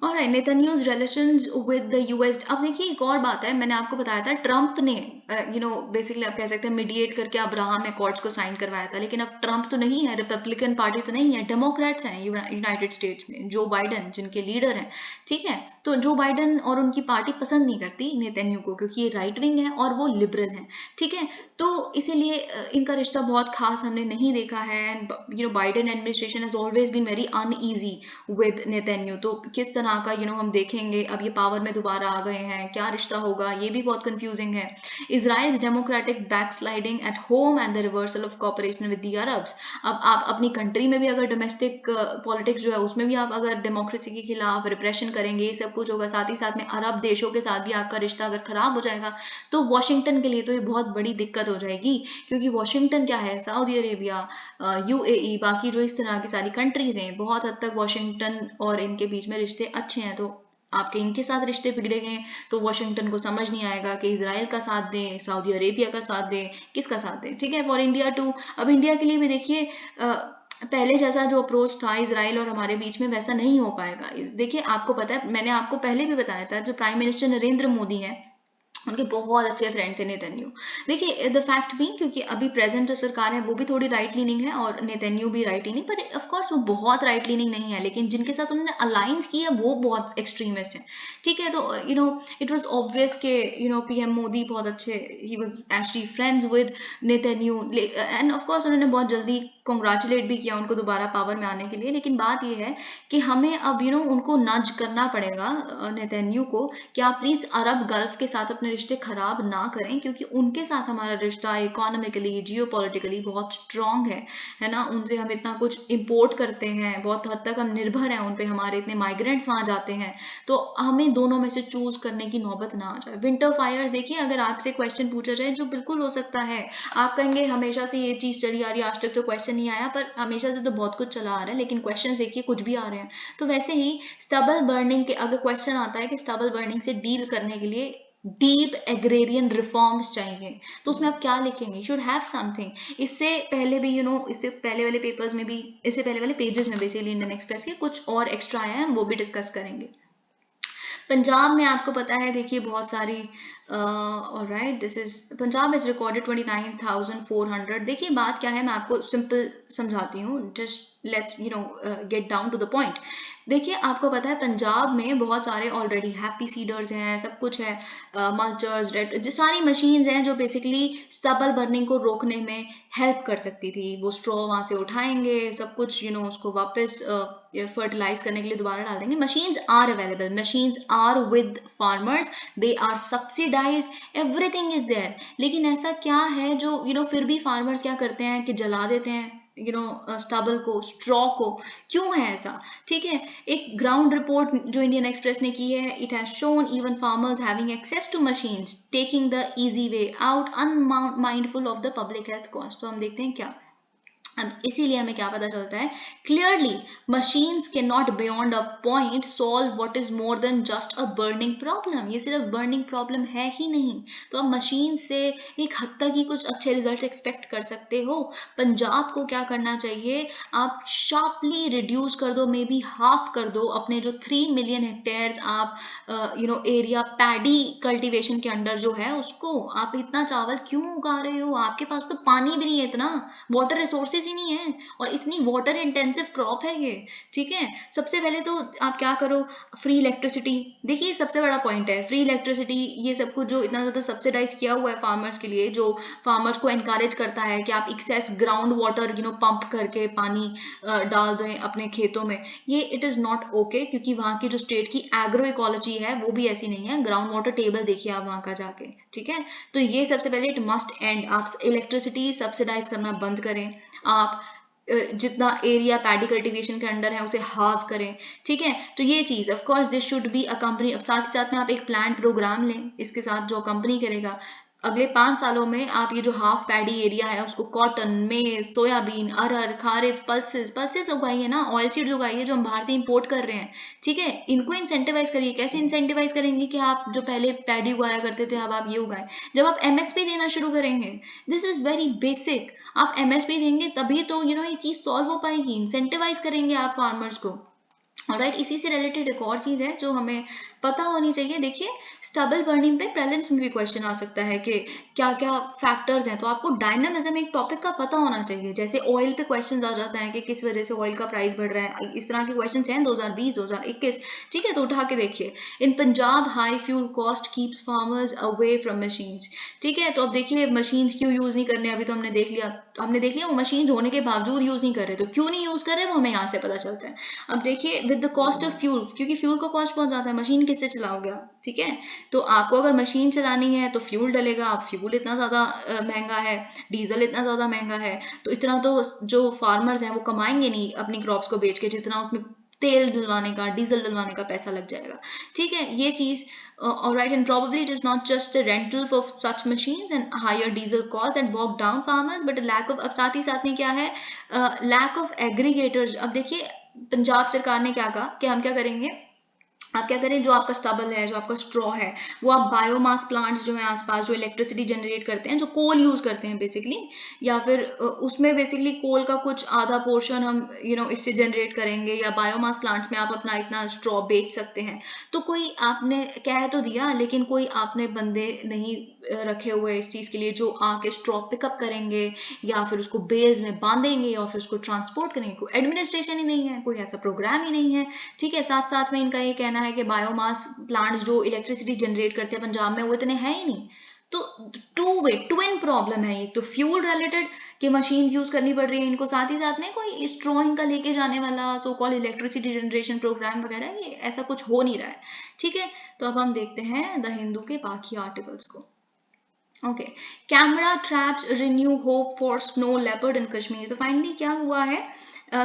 और नेतन्याहू's relations with the US। अब देखिए एक और बात है, मैंने आपको बताया था ट्रंप ने बेसिकली आप कह सकते हैं मीडिएट करके अब्राहम अकॉर्ड्स को साइन करवाया था। लेकिन अब ट्रंप तो नहीं है, रिपब्लिकन पार्टी तो नहीं है, डेमोक्रेट्स हैं यूनाइटेड स्टेट्स में, जो बाइडन जिनके लीडर हैं। ठीक है, तो जो बाइडन और उनकी पार्टी पसंद नहीं करती नेतन्याहू को, क्योंकि ये राइट विंग है और वो लिबरल है। ठीक है, तो इसीलिए इनका रिश्ता बहुत खास हमने नहीं देखा है। Biden administration has always been very uneasy with Netanyahu. तो किस तरह का हम देखेंगे, अब ये पावर में दोबारा आ गए हैं, क्या रिश्ता होगा, ये भी बहुत कंफ्यूजिंग है। Israel's democratic backsliding at home and the reversal of cooperation with the Arabs. अब आप अपनी कंट्री में भी अगर डोमेस्टिक पॉलिटिक्स जो है उसमें भी आप अगर डेमोक्रेसी के खिलाफ रिप्रेशन करेंगे, ये सब कुछ होगा, साथ ही साथ में अरब देशों के साथ भी आपका रिश्ता अगर खराब हो जाएगा, तो वॉशिंगटन के लिए तो ये बहुत बड़ी दिक्कत हो जाएगी। क्योंकि वॉशिंगटन क्या है, सऊदी अरेबिया, यूएई, बाकी जो इस तरह की सारी कंट्रीज हैं, बहुत हद तक वॉशिंगटन और इनके बीच में रिश्ते अच्छे हैं। तो आपके इनके साथ रिश्ते बिगड़े गए तो वाशिंगटन को समझ नहीं आएगा कि इजराइल का साथ दें, सऊदी अरेबिया का साथ दें, किसका साथ दें, ठीक है। फॉर इंडिया टू, अब इंडिया के लिए भी देखिए पहले जैसा जो अप्रोच था इजराइल और हमारे बीच में वैसा नहीं हो पाएगा। देखिए आपको पता है, मैंने आपको पहले भी बताया था, जो प्राइम मिनिस्टर नरेंद्र मोदी हैं उनके बहुत अच्छे फ्रेंड थे नेतन्यू। देखिए द फैक्ट भी, क्योंकि अभी प्रेजेंट जो सरकार है वो भी थोड़ी राइट लीनिंग है और नेतन्यू भी राइट लीनिंग, पर ऑफ कोर्स वो बहुत राइट लीनिंग नहीं है, लेकिन जिनके साथ उन्होंने अलायंस किया वो बहुत एक्सट्रीमिस्ट है, ठीक है। तो इट वाज ऑब्वियस के पीएम मोदी बहुत अच्छे, he was actually friends with Netanyahu, and of course उन्होंने बहुत जल्दी कॉन्ग्रेचुलेट भी किया उनको दोबारा पावर में आने के लिए। लेकिन बात यह है कि हमें अब उनको नज करना पड़ेगा नेतन्यू को कि आप प्लीज अरब गल्फ के साथ अपने रिश्ते खराब ना करें, क्योंकि उनके साथ हमारा रिश्ता इकोनॉमिकली जियोपॉलिटिकली बहुत स्ट्रांग है ना। उनसे हम इतना कुछ इंपोर्ट करते हैं, बहुत हद तक हम निर्भर हैं उन पे, हमारे इतने माइग्रेंट्स वहां जाते हैं, तो हमें दोनों में से चूज करने की नौबत ना आ जाए। विंटर फायर्स, देखिए अगर आपसे क्वेश्चन पूछा जाए, जो बिल्कुल हो सकता है, आप कहेंगे हमेशा से ये चीज चली आ रही है, आज तक तो क्वेश्चन नहीं आया, पर हमेशा से तो बहुत कुछ चला आ रहा है, लेकिन क्वेश्चन देखिए कुछ भी आ रहे हैं। तो वैसे ही स्टबल बर्निंग के अगर क्वेश्चन आता है कि स्टबल बर्निंग से डील करने के लिए डीप एग्रेरियन रिफॉर्म्स चाहिए, तो उसमें आप क्या लिखेंगे? You should have something. इससे पहले भी इससे पहले वाले पेपर्स में भी, इससे पहले वाले पेजेस में बेसिकली इंडियन एक्सप्रेस के कुछ और एक्स्ट्रा आया है, हम वो भी डिस्कस करेंगे। पंजाब में आपको पता है, देखिए बहुत सारी alright, this is Punjab is recorded 29,400। देखिए बात क्या है, मैं आपको सिंपल समझाती हूँ, just let's get down to the point. देखिए आपको पता है पंजाब में बहुत सारे ऑलरेडी हैप्पी सीडर्स हैं, सब कुछ है, मल्चर्स, रेड, सारी मशीन्स हैं जो बेसिकली स्टबल बर्निंग को रोकने में हेल्प कर सकती थी। वो स्ट्रॉ वहां से उठाएंगे, सब कुछ उसको वापस फर्टिलाइज करने के लिए दोबारा डाल देंगे। Machines are available, machines are with farmers, they are subsidised, everything is there. लेकिन ऐसा क्या है जो फिर भी फार्मर्स क्या करते हैं कि जला देते हैं स्टबल को, स्ट्रॉ को, क्यों है ऐसा? ठीक है, एक ग्राउंड रिपोर्ट जो इंडियन एक्सप्रेस ने की है, it has shown even farmers having access to machines taking the easy way out unmindful of the public health cost. तो हम देखते हैं क्या, अब इसीलिए हमें क्या पता चलता है, clearly machines can not beyond a point solve what is more then just a burning problem. ये सिर्फ बर्निंग प्रॉब्लम है ही नहीं, तो आप मशीन से एक हद तक ही कुछ अच्छे रिजल्ट एक्सपेक्ट कर सकते हो। पंजाब को क्या करना चाहिए, आप शार्पली रिड्यूस कर दो, मे बी हाफ कर दो अपने जो 3 मिलियन हेक्टेयर्स आप एरिया पैडी कल्टीवेशन के अंडर जो है उसको, आप इतना चावल क्यों उगा रहे हो? आपके पास तो पानी भी नहीं है, इतना वाटर रिसोर्सेज ही नहीं है, और इतनी वाटर इंटेंसिव क्रॉप है ये, ठीक है। सबसे पहले तो आप क्या करो, फ्री इलेक्ट्रिसिटी, देखिए सबसे बड़ा पॉइंट है फ्री इलेक्ट्रिसिटी। ये सब कुछ जो इतना ज्यादा सब्सिडाइज किया हुआ है फार्मर्स के लिए, जो फार्मर्स को एनकरेज करता है कि आप एक्सेस ग्राउंड वाटर पंप करके पानी डाल दें अपने खेतों में, ये इट इज नॉट ओके, क्योंकि वहाँ की जो स्टेट की एग्रो इकोलॉजी है वो भी ऐसी नहीं है। ग्राउंड वाटर टेबल देखिए आप वहाँ का जाके, ठीक है। तो ये सबसे पहले इट मस्ट एंड, आप इलेक्ट्रिसिटी सब्सिडाइज करना बंद करें, आप जितना एरिया पैडी कल्टीवेशन के अंडर है उसे हाफ करें, ठीक है। तो ये चीज of course this should be a company, साथ ही साथ में आप एक प्लान प्रोग्राम लें इसके साथ जो कंपनी करेगा। अगले 5 सालों में आप ये जो हाफ पैडी एरिया है उसको कॉटन, मेज, सोयाबीन, अरहर, खारिफ, पल्सेस उगाइए ना, ऑयल सीड्स उगाइए जो हम बाहर से इंपोर्ट कर रहे हैं, ठीक है। इनको इंसेंटिवाइज करिए। कैसे इंसेंटिवाइज करेंगे कि आप जो पहले पैडी उगाया करते थे अब आप ये उगाएं, जब आप एमएसपी देना शुरू करेंगे। दिस इज वेरी बेसिक, आप एमएसपी देंगे तभी तो ये चीज सॉल्व हो पाएगी, इंसेंटिवाइज करेंगे आप फार्मर्स को। ऑलराइट, इसी से रिलेटेड एक और चीज है जो हमें पता होनी चाहिए। देखिए स्टबल बर्निंग पे प्रीलिम्स में भी क्वेश्चन आ सकता है कि क्या क्या फैक्टर्स हैं, तो आपको डायनामिज्म एक टॉपिक का पता होना चाहिए। जैसे ऑयल पे क्वेश्चन आ जाता है कि किस वजह से ऑयल का प्राइस बढ़ रहा है, इस तरह के क्वेश्चन हैं 2020 2021, ठीक है। तो उठा के देखिए, in Punjab high fuel cost keeps farmers away from machines, ठीक है। तो अब देखिए मशीन्स क्यों यूज नहीं करने, अभी तो हमने देख लिया वो मशीन होने के बावजूद यूज नहीं कर रहे, तो क्यों नहीं यूज कर रहे वो हमें यहाँ से पता चलता है। अब देखिए with the cost of fuel, क्योंकि फ्यूल का कॉस्ट बहुत ज्यादा है, मशीन किससे चलाओगे आप, ठीक है। तो आपको अगर मशीन चलानी है तो फ्यूल डलेगा, अब फ्यूल इतना ज्यादा महंगा है, डीजल इतना ज्यादा महंगा है, तो इतना तो जो फार्मर्स हैं वो कमाएंगे नहीं अपनी क्रॉप्स को बेच के, जितना उसमें तेल डलवाने का, डीजल डलवाने का पैसा लग जाएगा, ठीक है। ये चीज alright, and probably it is not just the rental of such machines and higher diesel costs that bog down farmers, but a lack of, अब साथ में क्या है, lack of aggregators। अब देखिए पंजाब सरकार ने क्या कहा कि हम क्या करेंगे, आप क्या करें, जो आपका स्टबल है, जो आपका स्ट्रॉ है, वो आप बायोमास प्लांट्स जो है आसपास, जो इलेक्ट्रिसिटी जनरेट करते हैं, जो कोल यूज करते हैं बेसिकली, या फिर उसमें बेसिकली कोल का कुछ आधा पोर्शन हम इससे जनरेट करेंगे, या बायोमास प्लांट्स में आप अपना इतना स्ट्रॉ बेच सकते हैं। तो कोई आपने कह तो दिया, लेकिन कोई आपने बंदे नहीं रखे हुए इस चीज के लिए जो आके स्ट्रॉ पिकअप करेंगे, या फिर उसको बेल्स में बांधेंगे, या फिर उसको ट्रांसपोर्ट करेंगे। कोई एडमिनिस्ट्रेशन ही नहीं है, कोई ऐसा प्रोग्राम ही नहीं है। ठीक है, साथ साथ में इनका ये कहना है कि बायोमास प्लांट्स जो इलेक्ट्रिसिटी जनरेट करते हैं पंजाब में, वो इतने हैं ही नहीं। तो ट्विन प्रॉब्लम है ये, तो फ्यूल रिलेटेड कि मशीन यूज करनी पड़ रही है इनको, साथ ही साथ में कोई स्ट्रॉ इनका लेके जाने वाला so called electricity generation programme वगैरह, ये ऐसा कुछ हो नहीं रहा है। ठीक है, तो अब हम देखते हैं द हिंदू के बाकी आर्टिकल्स को। Okay, camera traps renew hope for snow leopard in Kashmir. तो फाइनली क्या हुआ है,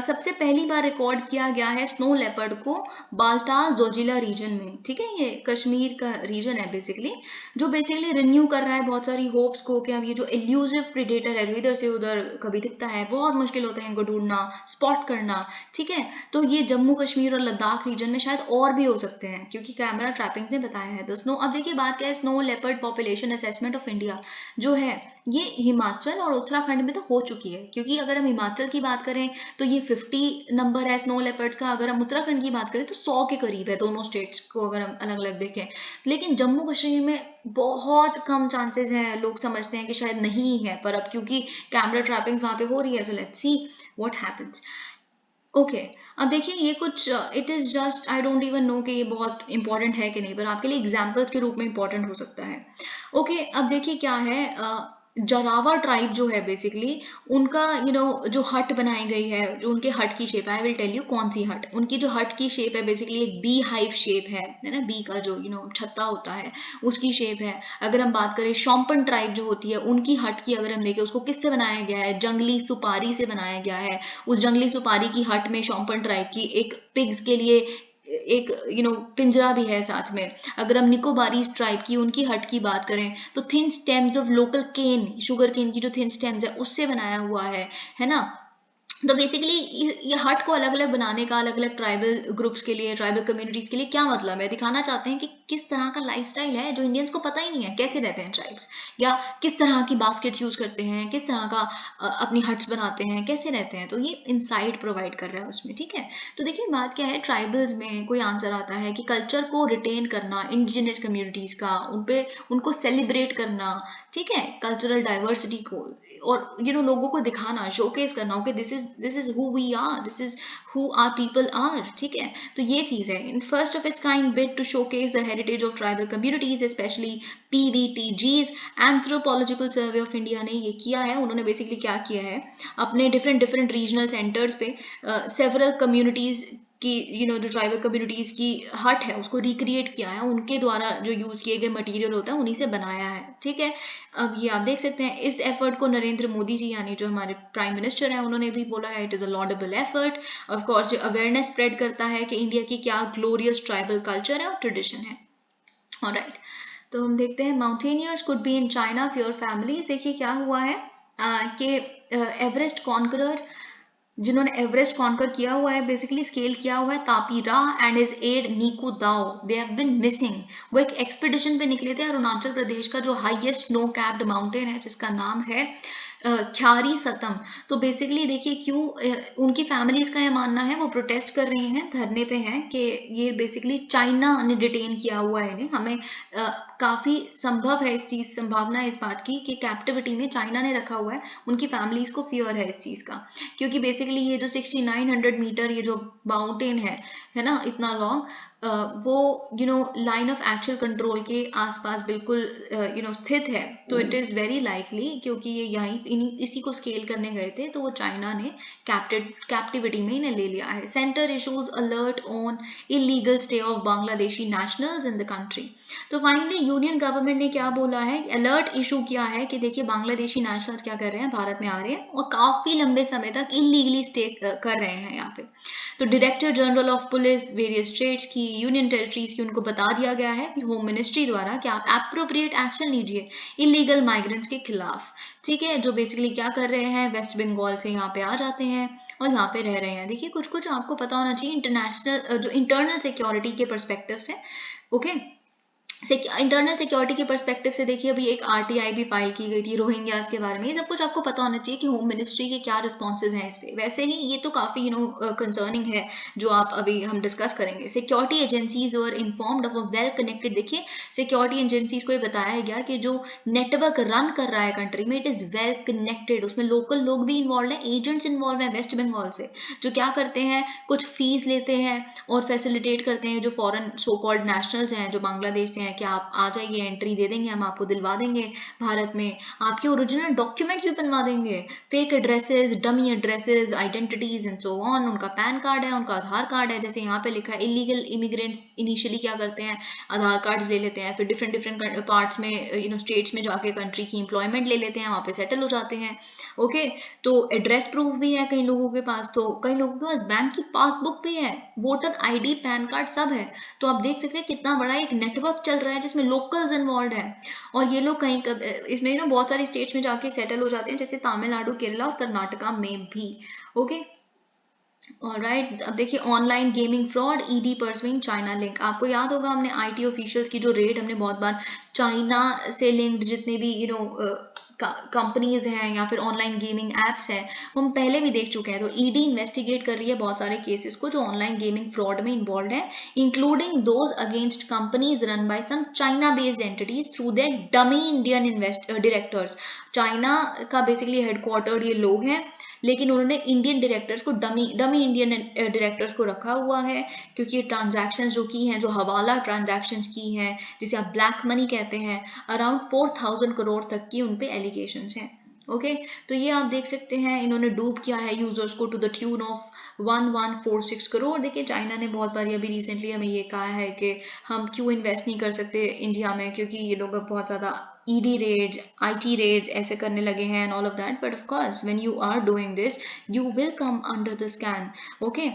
सबसे पहली बार रिकॉर्ड किया गया है स्नो लेपर्ड को बाल्टाल जोजिला रीजन में। ठीक है, ये कश्मीर का रीजन है बेसिकली, जो बेसिकली रिन्यू कर रहा है बहुत सारी होप्स को कि अब ये जो एल्यूसिव प्रेडेटर है, जो इधर से उधर कभी दिखता है, बहुत मुश्किल होता है इनको ढूंढना, स्पॉट करना। ठीक है, तो ये जम्मू कश्मीर और लद्दाख रीजन में शायद और भी हो सकते हैं, क्योंकि कैमरा ट्रैपिंग्स ने बताया है। तो स्नो, अब देखिए बात क्या है, snow leopard population assessment of India जो है, ये हिमाचल और उत्तराखंड में तो हो चुकी है, क्योंकि अगर हम हिमाचल की बात करें तो ये 50 नंबर है स्नो लेपर्ड्स का, अगर हम उत्तराखंड की बात करें तो 100 के करीब है, दोनों स्टेट्स को अगर हम अलग अलग देखें। लेकिन जम्मू कश्मीर में बहुत कम चांसेस हैं, लोग समझते हैं कि शायद नहीं है, पर अब क्योंकि कैमरा ट्रैपिंग्स वहां पे हो रही है, so let's see what happens. Okay, अब देखिए ये कुछ it is just, I don't even know कि ये बहुत इंपॉर्टेंट है कि नहीं, पर आपके लिए एग्जाम्पल्स के रूप में इंपॉर्टेंट हो सकता है। ओके, अब देखिए क्या है, जरावा ट्राइब जो है बेसिकली, उनका जो हट बनाई गई है, जो उनके हट की शेप है, आई विल टेल यू कौन सी हट, उनकी जो हट की शेप है बेसिकली एक बी हाइव शेप है ना, बी का जो छत्ता होता है उसकी शेप है। अगर हम बात करें शॉम्पन ट्राइब जो होती है, उनकी हट की अगर हम देखें, उसको किससे बनाया गया है, जंगली सुपारी से बनाया गया है। उस जंगली सुपारी की हट में शॉम्पन ट्राइब की एक पिग्स के लिए एक पिंजरा भी है साथ में। अगर हम निकोबारी ट्राइब की उनकी हट की बात करें तो thin stems of local cane, sugar cane की जो थिन स्टेम्स है उससे बनाया हुआ है ना। तो बेसिकली ये हट को अलग अलग बनाने का, अलग अलग ट्राइबल ग्रुप्स के लिए, ट्राइबल कम्युनिटीज के लिए क्या मतलब है, दिखाना चाहते हैं कि किस तरह का लाइफस्टाइल है जो इंडियंस को पता ही नहीं है, कैसे रहते हैं ट्राइब्स, या किस तरह की बास्केट्स यूज करते हैं, किस तरह का अपनी हट्स बनाते हैं, कैसे रहते हैं। तो ये इंसाइट प्रोवाइड कर रहा है उसमें। ठीक है, तो देखिए बात क्या है, ट्राइबल्स में कोई आंसर आता है कि कल्चर को रिटेन करना, इंडिजिनस कम्युनिटीज का, उनको सेलिब्रेट करना, ठीक है, कल्चरल डाइवर्सिटी को, और लोगों को दिखाना, शोकेस करना, okay this is who we are, this is who are people are. ठीक है, तो ये चीज है, in first of its kind bid to showcase the heritage of tribal communities, especially PVTGs। Anthropological survey of India ने ये किया है। उन्होंने बेसिकली क्या किया है, अपने डिफरेंट डिफरेंट रीजनल सेंटर्स पे सेवरल कम्युनिटीज की जो ट्राइबल कम्युनिटीज की हट है उसको रिक्रिएट किया है, उनके द्वारा जो यूज किए गए मटेरियल होता है उन्हीं से बनाया है। ठीक है, अब ये आप देख सकते हैं, इस एफर्ट को नरेंद्र मोदी जी यानी जो हमारे प्राइम मिनिस्टर हैं उन्होंने भी बोला है, it is a laudable effort. Of course जो अवेयरनेस स्प्रेड करता है कि इंडिया की क्या ग्लोरियस ट्राइबल कल्चर है और ट्रेडिशन है। ऑलराइट, तो हम देखते हैं, mountaineers could be in China fewer family. देखिए क्या हुआ है कि एवरेस्ट कॉन्करर, जिन्होंने एवरेस्ट कॉन्कर किया हुआ है, बेसिकली स्केल किया हुआ है, Tapira and his aide Niku Dao, they have been missing. वो एक एक्सपीडिशन पे निकले थे अरुणाचल प्रदेश का जो हाईएस्ट स्नो कैप्ड माउंटेन है, जिसका नाम है ख्यारी सतम। तो बेसिकली देखिए क्यों उनकी फैमिलीज का ये मानना है, वो प्रोटेस्ट कर रही हैं, धरने पे हैं कि ये बेसिकली चाइना ने डिटेन किया हुआ है इन्हें। हमें काफी संभव है, इस चीज संभावना है इस बात की कि कैप्टिविटी में चाइना ने रखा हुआ है, उनकी फैमिलीज को फियर है इस चीज का, क्योंकि बेसिकली ये जो 6900 मीटर ये जो माउंटेन है ना, इतना लॉन्ग, वो लाइन ऑफ एक्चुअल कंट्रोल के आसपास बिल्कुल स्थित है। तो इट इज़ वेरी लाइकली, क्योंकि ये यहीं इसी को स्केल करने गए थे, तो वो चाइना ने कैप्टिविटी में इन्हें ले लिया है। Centre issues alert on illegal stay of Bangladeshi nationals in the country. तो फाइनली यूनियन गवर्नमेंट ने क्या बोला है, अलर्ट इशू किया है कि देखिए बांग्लादेशी नेशनल्स क्या कर रहे हैं, भारत में आ रहे हैं और काफी लंबे समय तक इलीगली स्टे कर रहे हैं यहाँ पे। तो director general of police various states की, यूनियन टेरिटरीज की, उनको बता दिया गया है होम मिनिस्ट्री द्वारा कि आप एप्रोप्रिएट एक्शन लीजिए इलीगल माइग्रेंट्स के खिलाफ। ठीक है, जो बेसिकली क्या कर रहे हैं, वेस्ट बंगाल से यहाँ पे आ जाते हैं और यहाँ पे रह रहे हैं। देखिए कुछ कुछ आपको पता होना चाहिए इंटरनेशनल जो इंटरनल सिक्योरिटी के परस्पेक्टिव से। ओके, इंटरनल सिक्योरिटी के पर्सपेक्टिव से देखिए अभी एक आरटीआई भी फाइल की गई थी रोहिंग्यास के बारे में। ये सब कुछ आपको पता होना चाहिए कि होम मिनिस्ट्री के क्या रिस्पॉन्सेज हैं इस पे। वैसे ही ये तो काफ़ी कंसर्निंग है जो आप अभी हम डिस्कस करेंगे। Security agencies were informed of a well connected. देखिए सिक्योरिटी एजेंसीज को ये बताया गया कि जो नेटवर्क रन कर रहा है कंट्री में, इट इज़ वेल कनेक्टेड। उसमें लोकल लोग भी इन्वॉल्व हैं, एजेंट्स इन्वॉल्व हैं वेस्ट बंगाल से, जो क्या करते हैं, कुछ फीस लेते हैं और फैसिलिटेट करते हैं जो फॉरेन सो कॉल्ड नेशनल्स हैं, जो बांग्लादेश से हैं, कि आप आ जाइए, एंट्री दे देंगे, हम आपको दिलवा देंगे भारत में, आपके ओरिजिनल डॉक्यूमेंट्स भी बनवा देंगे, fake addresses, dummy addresses, identities and so on. उनका पैन कार्ड है, उनका आधार कार्ड है, जैसे यहाँ पे लिखा है इलीगल इमिग्रेंट्स इनिशियली क्या करते हैं, आधार कार्ड्स ले लेते हैं, फिर डिफरेंट डिफरेंट पार्ट्स में स्टेट्स में जाके कंट्री की एम्प्लॉयमेंट ले लेते हैं, वहाँ पे सेटल हो जाते हैं। ओके, तो एड्रेस प्रूफ भी है कई लोगों के पास, तो कई लोगों के पास बैंक की पासबुक भी है, वोटर आईडी, पैन कार्ड सब है। तो आप देख सकते हैं कितना बड़ा एक नेटवर्क चल रहा है जिसमें लोकल्स इन्वॉल्व है। और ये लोग कहीं इसमें बहुत सारी स्टेट्स में जाके सेटल हो जाते हैं, जैसे तमिलनाडु, केरला और कर्नाटका में भी। ओके, ऑलराइट, अब देखिए online gaming fraud, ED pursuing China link. आपको याद होगा हमने आईटी ऑफिशियल्स की जो रेड हमने बहुत बार चाइना से लिंक्ड जितने भी कंपनीज हैं या फिर ऑनलाइन गेमिंग एप्स हैं, हम पहले भी देख चुके हैं। तो ईडी इन्वेस्टिगेट कर रही है बहुत सारे केसेस को जो ऑनलाइन गेमिंग फ्रॉड में इन्वॉल्व है, including those against companies run by some China based entities through their dummy Indian directors. China का बेसिकली हेडक्वार्टर्ड ये लोग हैं, लेकिन उन्होंने इंडियन डायरेक्टर्स को डमी इंडियन डायरेक्टर्स को रखा हुआ है, क्योंकि ये ट्रांजैक्शंस जो की हैं, जो हवाला ट्रांजैक्शंस की हैं, जिसे आप ब्लैक मनी कहते हैं, अराउंड 4000 करोड़ तक की उन पे एलिगेशंस हैं। ओके, तो ये आप देख सकते हैं इन्होंने डूब किया है यूजर्स को to the tune of 1146 crore. देखिए चाइना ने बहुत बार अभी रिसेंटली हमें ये कहा है कि हम क्यों इन्वेस्ट नहीं कर सकते इंडिया में, क्योंकि ये लोग अब बहुत ज़्यादा ईडी रेड्स, आईटी रेड्स ऐसे करने लगे हैं and all of that. But of course when you are doing this you will come under the scan. Okay,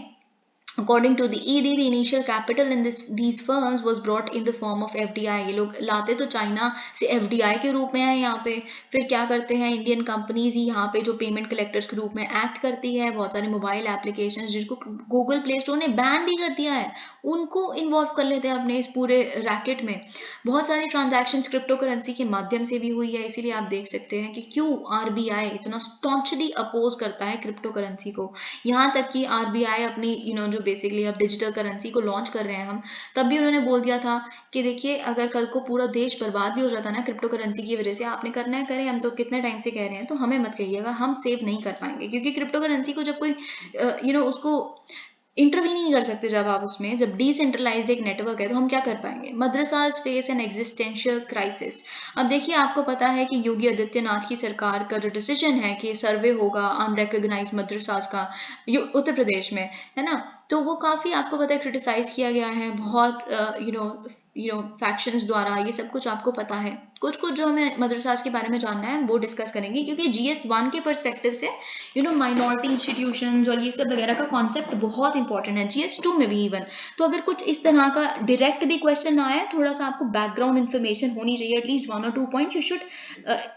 According to the ED, the initial capital in these firms was brought in the form of FDI. ये लोग लाते तो China से FDI के रूप में है यहाँ पे, फिर क्या करते हैं इंडियन कंपनीज ही यहाँ पे जो पेमेंट कलेक्टर्स के रूप में एक्ट करती है। बहुत सारी मोबाइल एप्लीकेशंस जिसको गूगल प्ले स्टोर ने बैन भी कर दिया है, उनको इन्वॉल्व कर लेते हैं अपने इस पूरे रैकेट में। बहुत सारी ट्रांजैक्शंस क्रिप्टो करेंसी के माध्यम से भी हुई है, इसीलिए आप देख सकते हैं कि क्यों RBI इतना स्टॉन्चली अपोज करता है क्रिप्टो करेंसी को। यहाँ तक कि RBI अपनी जो बेसिकली अब डिजिटल करेंसी को लॉन्च कर रहे हैं हम, तब भी उन्होंने बोल दिया था कि देखिए अगर कल को पूरा देश बर्बाद भी हो जाता ना क्रिप्टो करेंसी की वजह से, आपने करना है करें, हम तो कितने टाइम से कह रहे हैं, तो हमें मत कहिएगा, हम सेव नहीं कर पाएंगे। क्योंकि क्रिप्टो करेंसी को जब कोई उसको इंटरवीन ही नहीं कर सकते, जब आप उसमें, जब डिसेंट्रलाइज्ड एक नेटवर्क है, तो हम क्या कर पाएंगे। मदरसाज फेस एन एग्जिस्टेंशियल क्राइसिस। अब देखिए आपको पता है कि योगी आदित्यनाथ की सरकार का जो डिसीजन है कि सर्वे होगा अनरिकॉग्नाइज मदरसाज का उत्तर प्रदेश में, है ना, तो वो काफ़ी आपको पता है क्रिटिसाइज किया गया है बहुत फैक्शंस द्वारा। ये सब कुछ आपको पता है। कुछ कुछ जो हमें मदरसास के बारे में जानना है वो डिस्कस करेंगे, क्योंकि GS1 के पर्सपेक्टिव से माइनॉरिटी इंस्टीट्यूशंस और ये सब वगैरह का कॉन्सेप्ट बहुत इंपॉर्टेंट है, GS2 में भी इवन। तो अगर कुछ इस तरह का डायरेक्ट भी क्वेश्चन आया है, थोड़ा सा आपको बैकग्राउंड इन्फॉर्मेशन होनी चाहिए, at least 1 or 2 point you should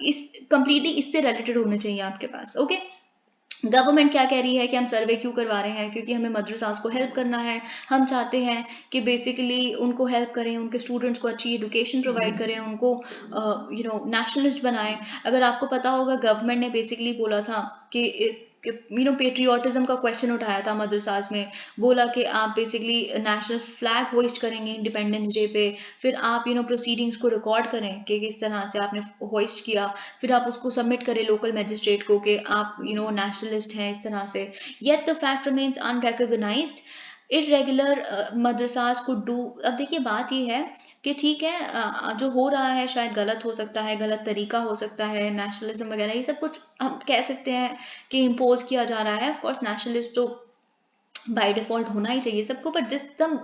इस कंप्लीटली इससे रिलेटेड होने चाहिए आपके पास। ओके, गवर्नमेंट क्या कह रही है कि हम सर्वे क्यों करवा रहे हैं, क्योंकि हमें मदरसास को हेल्प करना है। हम चाहते हैं कि बेसिकली उनको हेल्प करें, उनके स्टूडेंट्स को अच्छी एजुकेशन प्रोवाइड करें, उनको नेशनलिस्ट बनाएं। अगर आपको पता होगा गवर्नमेंट ने बेसिकली बोला था कि पेट्रियोटिज्म का क्वेश्चन उठाया था मदरसास में, बोला कि आप बेसिकली नेशनल फ्लैग होइस्ट करेंगे इंडिपेंडेंस डे पे, फिर आप प्रोसीडिंग्स को रिकॉर्ड करें कि किस तरह से आपने होइस्ट किया, फिर आप उसको सबमिट करें लोकल मजिस्ट्रेट को कि आप नेशनलिस्ट हैं इस तरह से। Yet the fact remains unrecognised, irregular madrasas को डू। अब देखिए बात ये है कि ठीक है जो हो रहा है शायद गलत हो सकता है, गलत तरीका हो सकता है, नेशनलिज्म वगैरह ये सब कुछ हम कह सकते हैं कि इम्पोज किया जा रहा है। ऑफ कोर्स नेशनलिस्ट तो बाय डिफॉल्ट होना ही चाहिए सबको, बट जिस तम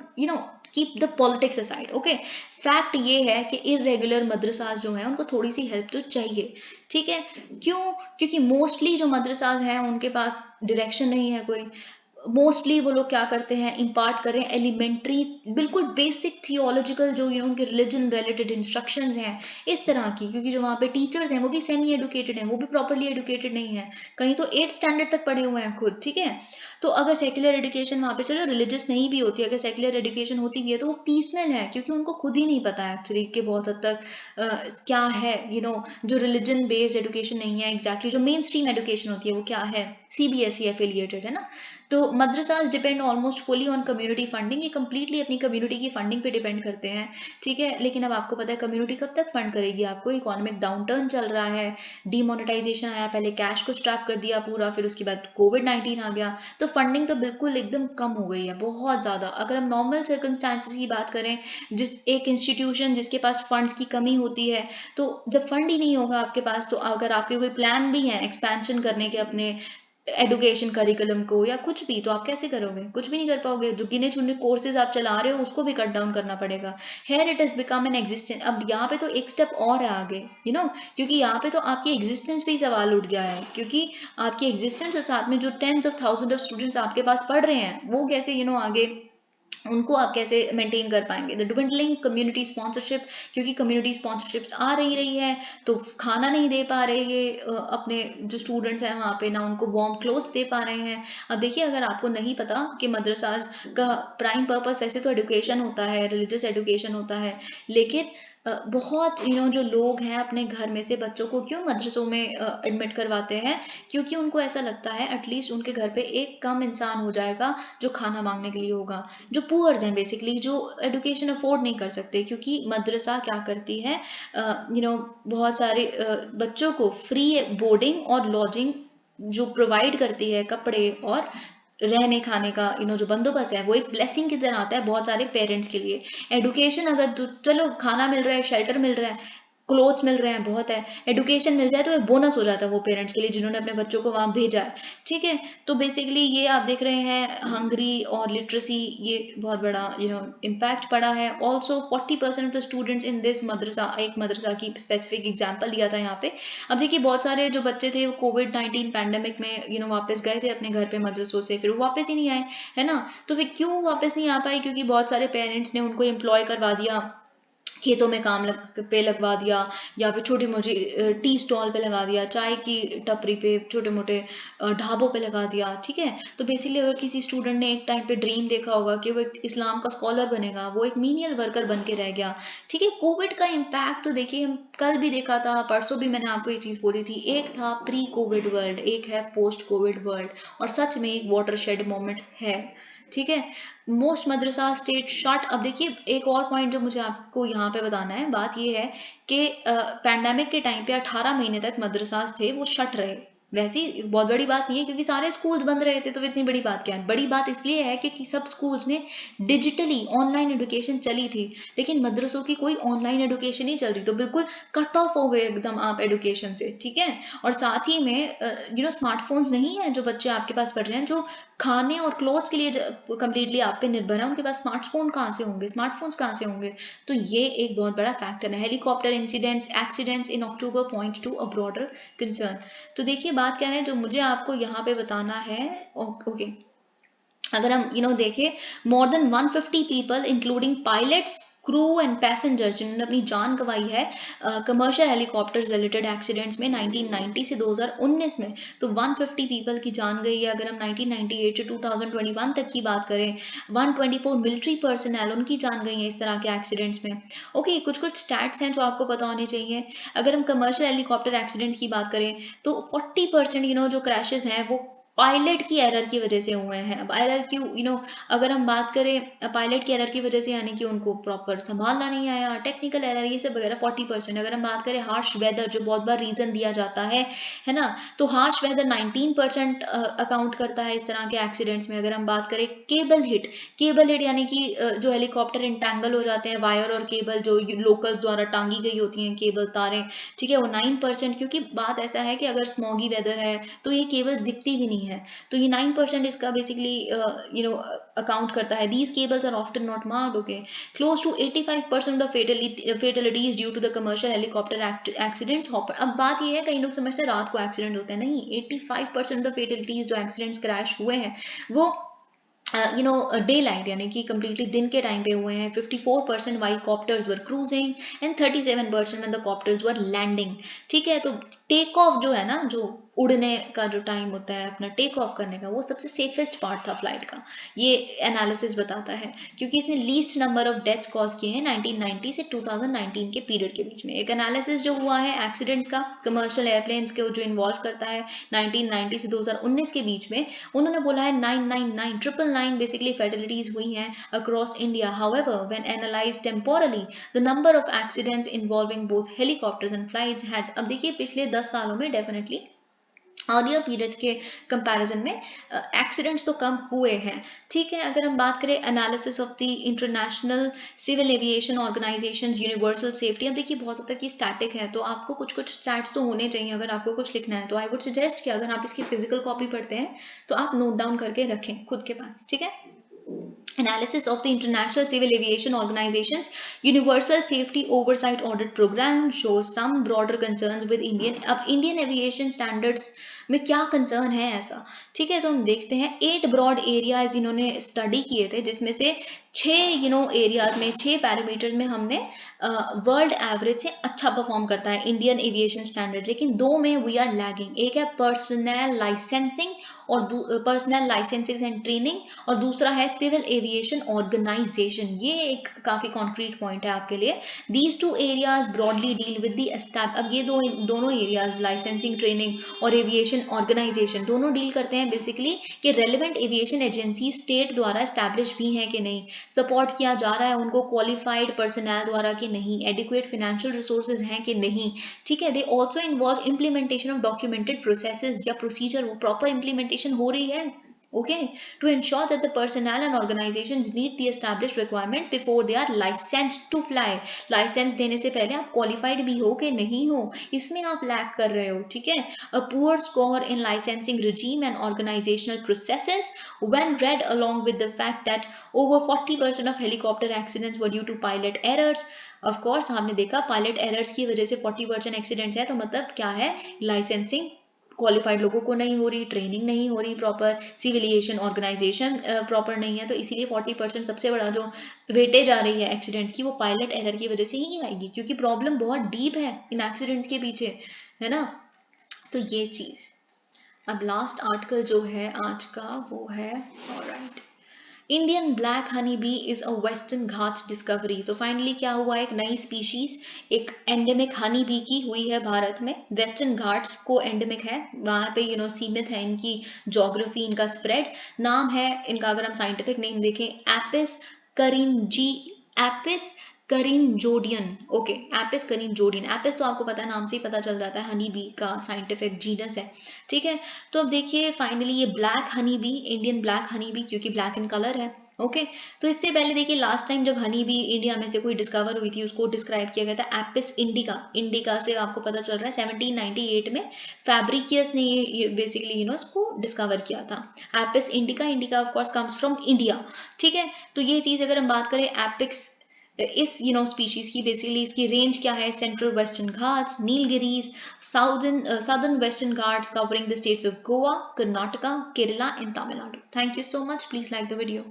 keep the politics aside. Okay, fact ये है कि इरेगुलर मदरसाज जो हैं उनको थोड़ी सी हेल्प तो चाहिए। ठीक है, क्यों? क्योंकि मोस्टली जो मदरसाज हैं उनके पास डायरेक्शन नहीं है कोई, मोस्टली वो लोग क्या करते हैं, इम्पार्ट कर रहे हैं एलिमेंट्री बिल्कुल बेसिक थियोलॉजिकल जो उनके रिलीजन रिलेटेड इंस्ट्रक्शंस हैं इस तरह की, क्योंकि जो वहाँ पे टीचर्स हैं वो भी सेमी एडुकेटेड हैं, वो भी प्रॉपरली एडुकेटेड नहीं है, कहीं तो 8th स्टैंडर्ड तक पढ़े हुए हैं खुद, ठीक है। तो अगर सेक्युलर एजुकेशन वहाँ पे, चलो रिलीजियस नहीं भी होती, अगर सेक्युलर एजुकेशन होती भी है तो वो पीसनल है, क्योंकि उनको खुद ही नहीं पता एक्चुअली कि बहुत हद तक क्या है, जो रिलीजन बेस्ड एजुकेशन नहीं है एग्जैक्टली, जो मेन स्ट्रीम एजुकेशन होती है वो क्या है, सीबीएसई एफिलिएटेड है ना। तो madrasas depend almost fully on community funding, ये कम्प्लीटली अपनी कम्युनिटी की फंडिंग पे डिपेंड करते हैं, ठीक है। लेकिन अब आपको पता है कम्युनिटी कब तक फंड करेगी आपको, इकोनॉमिक डाउनटर्न चल रहा है, डीमोनेटाइजेशन आया, पहले कैश को स्ट्रैप कर दिया पूरा, फिर उसके बाद कोविड-19 आ गया, तो फंडिंग तो बिल्कुल एकदम कम हो गई है, बहुत ज़्यादा। अगर हम नॉर्मल सर्कमस्टांसिस की बात करें, जिस एक इंस्टीट्यूशन जिसके पास फंड्स की कमी होती है, तो जब फंड ही नहीं होगा आपके पास, तो अगर आपके कोई प्लान भी है एक्सपेंशन करने के अपने एडुकेशन करिकुलम को या कुछ भी, तो आप कैसे करोगे, कुछ भी नहीं कर पाओगे। जो गिने चुने कोर्सेज आप चला रहे हो उसको भी कट डाउन करना पड़ेगा। Here it is become an existence. अब यहाँ पे तो एक स्टेप और है आगे, क्योंकि यहाँ पे तो आपकी एग्जिस्टेंस पे ही सवाल उठ गया है, क्योंकि आपकी एग्जिस्टेंस के साथ में जो tens of thousand of students आपके पास पढ़ रहे हैं वो कैसे आगे उनको आप कैसे मेंटेन कर पाएंगे। द डिविडलिंग कम्युनिटी स्पॉन्सरशिप, क्योंकि कम्युनिटी स्पॉन्सरशिप्स आ रही है तो खाना नहीं दे पा रहे ये अपने जो स्टूडेंट्स हैं वहाँ पे, ना उनको वार्म क्लोथ्स दे पा रहे हैं। अब देखिए, अगर आपको नहीं पता कि मदरसाज का प्राइम पर्पस वैसे तो एडुकेशन होता है, रिलीजियस एडुकेशन होता है, लेकिन बहुत जो लोग हैं अपने घर में से बच्चों को क्यों मदरसों में एडमिट करवाते हैं, क्योंकि उनको ऐसा लगता है एटलीस्ट उनके घर पे एक कम इंसान हो जाएगा जो खाना मांगने के लिए होगा, जो पुअर्स हैं बेसिकली, जो एडुकेशन अफोर्ड नहीं कर सकते। क्योंकि मदरसा क्या करती है, बहुत सारे बच्चों को फ्री बोर्डिंग और लॉजिंग जो प्रोवाइड करती है, कपड़े और रहने खाने का जो बंदोबस्त है, वो एक ब्लेसिंग की तरह आता है बहुत सारे पेरेंट्स के लिए। एडुकेशन अगर चलो खाना मिल रहा है, शेल्टर मिल रहा है, क्लोथ्स मिल रहे हैं, बहुत है, एडुकेशन मिल जाए तो बोनस हो जाता है वो पेरेंट्स के लिए जिन्होंने अपने बच्चों को वहाँ भेजा है, ठीक है। तो बेसिकली ये आप देख रहे हैं हंगरी और लिटरेसी, ये बहुत बड़ा इम्पैक्ट पड़ा है। Also 40% of the students in this madrasa, एक मदरसा की स्पेसिफिक एग्जाम्पल लिया था यहाँ पे। अब देखिए, बहुत सारे जो बच्चे थे वो कोविड-19 पैंडेमिक में वापस गए थे अपने घर पे मदरसों से, फिर वो वापस ही नहीं आए, है ना। तो फिर क्यों वापस नहीं आ पाए, क्योंकि बहुत सारे पेरेंट्स ने उनको एम्प्लॉय करवा दिया, खेतों में काम पे लगवा दिया, या फिर छोटी मोटी टी स्टॉल पे लगा दिया, चाय की टपरी पे, छोटे मोटे ढाबों पे लगा दिया, ठीक है। तो बेसिकली अगर किसी स्टूडेंट ने एक टाइम पे ड्रीम देखा होगा कि वो एक इस्लाम का स्कॉलर बनेगा, वो एक मीनियल वर्कर बन के रह गया, ठीक है। कोविड का इम्पैक्ट तो देखिए, हम कल भी देखा था, परसों भी मैंने आपको ये चीज़ बोली थी, एक था प्री कोविड वर्ल्ड, एक है पोस्ट कोविड वर्ल्ड, और सच में एक वाटर शेड मोमेंट है, ठीक है। मोस्ट मदरसा स्टेट शट। अब देखिए, एक और पॉइंट जो मुझे आपको यहाँ पे बताना है, बात ये है कि पैंडेमिक के टाइम पे 18 महीने तक मदरसास थे वो शट रहे। वैसे ही बहुत बड़ी बात नहीं है, क्योंकि सारे स्कूल्स बंद रहे थे, तो इतनी बड़ी बात क्या है। बड़ी बात इसलिए है क्योंकि सब स्कूल्स ने डिजिटली ऑनलाइन एडुकेशन चली थी, लेकिन मदरसों की कोई ऑनलाइन एडुकेशन नहीं चल रही, तो बिल्कुल कट ऑफ हो गए एकदम आप एडुकेशन से, ठीक है। और साथ ही में स्मार्टफोन्स नहीं है जो बच्चे आपके पास पढ़ रहे हैं, जो खाने और क्लोथ्स के लिए कम्प्लीटली आप पे निर्भर है, उनके पास स्मार्टफोन कहाँ से होंगे, स्मार्टफोन्स कहाँ से होंगे। तो ये एक बहुत बड़ा फैक्टर है। Helicopter incidents accidents in October point to a broader concern. तो देखिए, बात क्या है जो मुझे आपको यहाँ पे बताना है। ओके, अगर हम देखें, more than 150 people including pilots, crew and passengers जिन्होंने अपनी जान गंवाई है कमर्शियल हेलीकॉप्टर्स रिलेटेड एक्सीडेंट्स में 1990 से 2019 में, तो 150 पीपल की जान गई है। अगर हम 1998 से 2021 तक की बात करें, 124 मिलिट्री पर्सनल उनकी जान गई है इस तरह के एक्सीडेंट्स में। ओके, कुछ कुछ स्टैट्स हैं जो आपको पता होने चाहिए। अगर हम कमर्शियल हेलीकॉप्टर एक्सीडेंट्स की बात करें, तो 40% जो क्रैशेस हैं वो पायलट की एरर की वजह से हुए हैं। अब एरर क्यों, अगर हम बात करें पायलट की एरर की वजह से, यानी कि उनको प्रॉपर संभालना नहीं आया, टेक्निकल एरर, ये सब वगैरह 40%। अगर हम बात करें हार्श वेदर, जो बहुत बार रीजन दिया जाता है ना, तो हार्श वेदर 19% अकाउंट करता है इस तरह के एक्सीडेंट्स में। अगर हम बात करें केबल हिट यानी कि जो हेलीकॉप्टर इंटैंगल हो जाते हैं, वायर और केबल जो लोकल्स द्वारा टांगी गई होती हैं, केबल तारें, ठीक है, वो 9%। क्योंकि बात ऐसा है कि अगर स्मॉगी वेदर है तो ये केबल्स दिखती भी नहीं है, तो ये 9% इसका बेसिकली अकाउंट करता है। These cables are often not marked. Okay, close to 85% of fatalities due to the commercial helicopter accidents. अब बात ये है, कई लोग समझते हैं रात को एक्सीडेंट होते हैं, नहीं, 85% ऑफ फेटलिटीज जो एक्सीडेंट्स क्रैश हुए हैं वो डे लाइट यानी कि कम्प्लीटली दिन के टाइम पे हुए हैं. 54% while copters were cruising and 37% when the copters were landing. ठीक है, तो टेक ऑफ जो है ना, जो उड़ने का जो टाइम होता है अपना टेक ऑफ करने का, वो सबसे सेफेस्ट पार्ट था फ्लाइट का, ये एनालिसिस बताता है, क्योंकि इसने least number of deaths cause किए हैं 1990 से 2019 के पीरियड के बीच में. एक एनालिसिस जो हुआ है एक्सीडेंट्स का कमर्शियल एयरप्लेन्स के जो इन्वॉल्व करता है 1990 से 2019 के बीच में, उन्होंने बोला है 999 बेसिकली फैटलिटीज हुई हैं across India. However when analysed temporarily the number of accidents involving both helicopters and flights had, अब देखिए पिछले 10 सालों में डेफिनेटली अर्लियर पीरियड के कंपैरिजन में एक्सीडेंट्स तो कम हुए हैं. ठीक है, अगर हम बात करें analysis of the international civil aviation organisations universal safety, अब देखिए बहुत हद तक ये स्टैटिक है, तो आपको कुछ कुछ स्टैट्स तो होने चाहिए अगर आपको कुछ लिखना है. तो आई वुड सजेस्ट कि अगर आप इसकी फिजिकल कॉपी पढ़ते हैं तो आप नोट डाउन करके रखें खुद के पास. ठीक है, Analysis of the International Civil Aviation Organization's Universal Safety Oversight Audit Program shows some broader concerns with Indian. अब Indian aviation standards में क्या कंसर्न है ऐसा. ठीक है, तो हम देखते हैं 8 ब्रॉड एरियाज इन्होंने स्टडी किए थे, जिसमें से 6 एरियाज में 6 पैरामीटर्स में हमने वर्ल्ड एवरेज से अच्छा परफॉर्म करता है इंडियन एविएशन स्टैंडर्ड, लेकिन 2 में वी आर लैगिंग. एक है पर्सनल लाइसेंसिंग और पर्सनल लाइसेंसिंग एंड ट्रेनिंग, और दूसरा है सिविल एविएशन ऑर्गेनाइजेशन. ये एक काफी कॉन्क्रीट पॉइंट है आपके लिए. These 2 areas broadly deal with the अब ये दोनों एरियाज लाइसेंसिंग ट्रेनिंग और एविएशन ऑर्गेनाइजेशन दोनों डील करते हैं बेसिकली कि रेलिवेंट एविएशन एजेंसी स्टेट द्वारा एस्टैब्लिश भी हैं कि नहीं, सपोर्ट किया जा रहा है उनको क्वालिफाइड पर्सनल द्वारा कि नहीं, एडिक्वेट फाइनेंशियल रिसोर्सेज हैं कि नहीं. ठीक है, they also involve implementation of documented processes या प्रोसीजर, वो प्रॉपर इम्प्लीमेंटेशन हो रही है. Okay, to ensure that the personnel and organizations meet the established requirements before they are licensed to fly. Licence देने से पहले आप क्वालिफाइड भी हो कि नहीं हो, इसमें आप लैक कर रहे हो. ठीक है, a poor score in licensing regime and organizational processes when read along with the fact that over 40% of helicopter accidents were due to pilot errors. Of course आपने देखा पायलट एरर्स की वजह से 40% एक्सीडेंट्स है, तो मतलब क्या है, लाइसेंसिंग क्वालिफाइड लोगों को नहीं हो रही, ट्रेनिंग नहीं हो रही प्रॉपर, सिविलिएशन ऑर्गेनाइजेशन प्रॉपर नहीं है, तो इसीलिए 40% सबसे बड़ा जो वेटेज आ रही है एक्सीडेंट्स की वो पायलट एरर की वजह से ही आएगी, क्योंकि प्रॉब्लम बहुत डीप है इन एक्सीडेंट्स के पीछे, है ना. तो ये चीज़. अब लास्ट आर्टिकल जो है आज का वो है, alright, Indian black honey bee is a western Ghats discovery. तो फाइनली क्या हुआ, एक नई स्पीशीज, एक एंडेमिक हनी बी की हुई है भारत में. वेस्टर्न घाट्स को एंडेमिक है, वहाँ पे सीमित है इनकी जोग्राफी, इनका स्प्रेड. नाम है इनका, अगर हम साइंटिफिक नेम देखें, Apis karinjodian. Okay, Apis karinjodian. Apis तो आपको पता है, नाम से ही पता चल जाता है, हनी बी का साइंटिफिक जीनस है. ठीक है, तो अब देखिए फाइनली ये black honey bee, Indian black honey bee, क्योंकि ब्लैक इन कलर है. ओके, तो इससे पहले देखिए लास्ट टाइम जब हनी बी इंडिया में से कोई डिस्कवर हुई थी, उसको डिस्क्राइब किया गया था एपिस इंडिका. इंडिका से आपको पता चल रहा है 1798 में फैब्रिकियस ने ये बेसिकली इसको डिस्कवर किया था. Apis indica, indica of course comes from India. ठीक है, तो ये चीज़ अगर हम बात करें एपिक्स इस स्पीशीज की, बेसिकली इसकी रेंज क्या है, central western Ghats, Nilgiris, southern western Ghats covering the states of Goa, Karnataka, Kerala and Tamil Nadu. Thank you so much. Please like the video.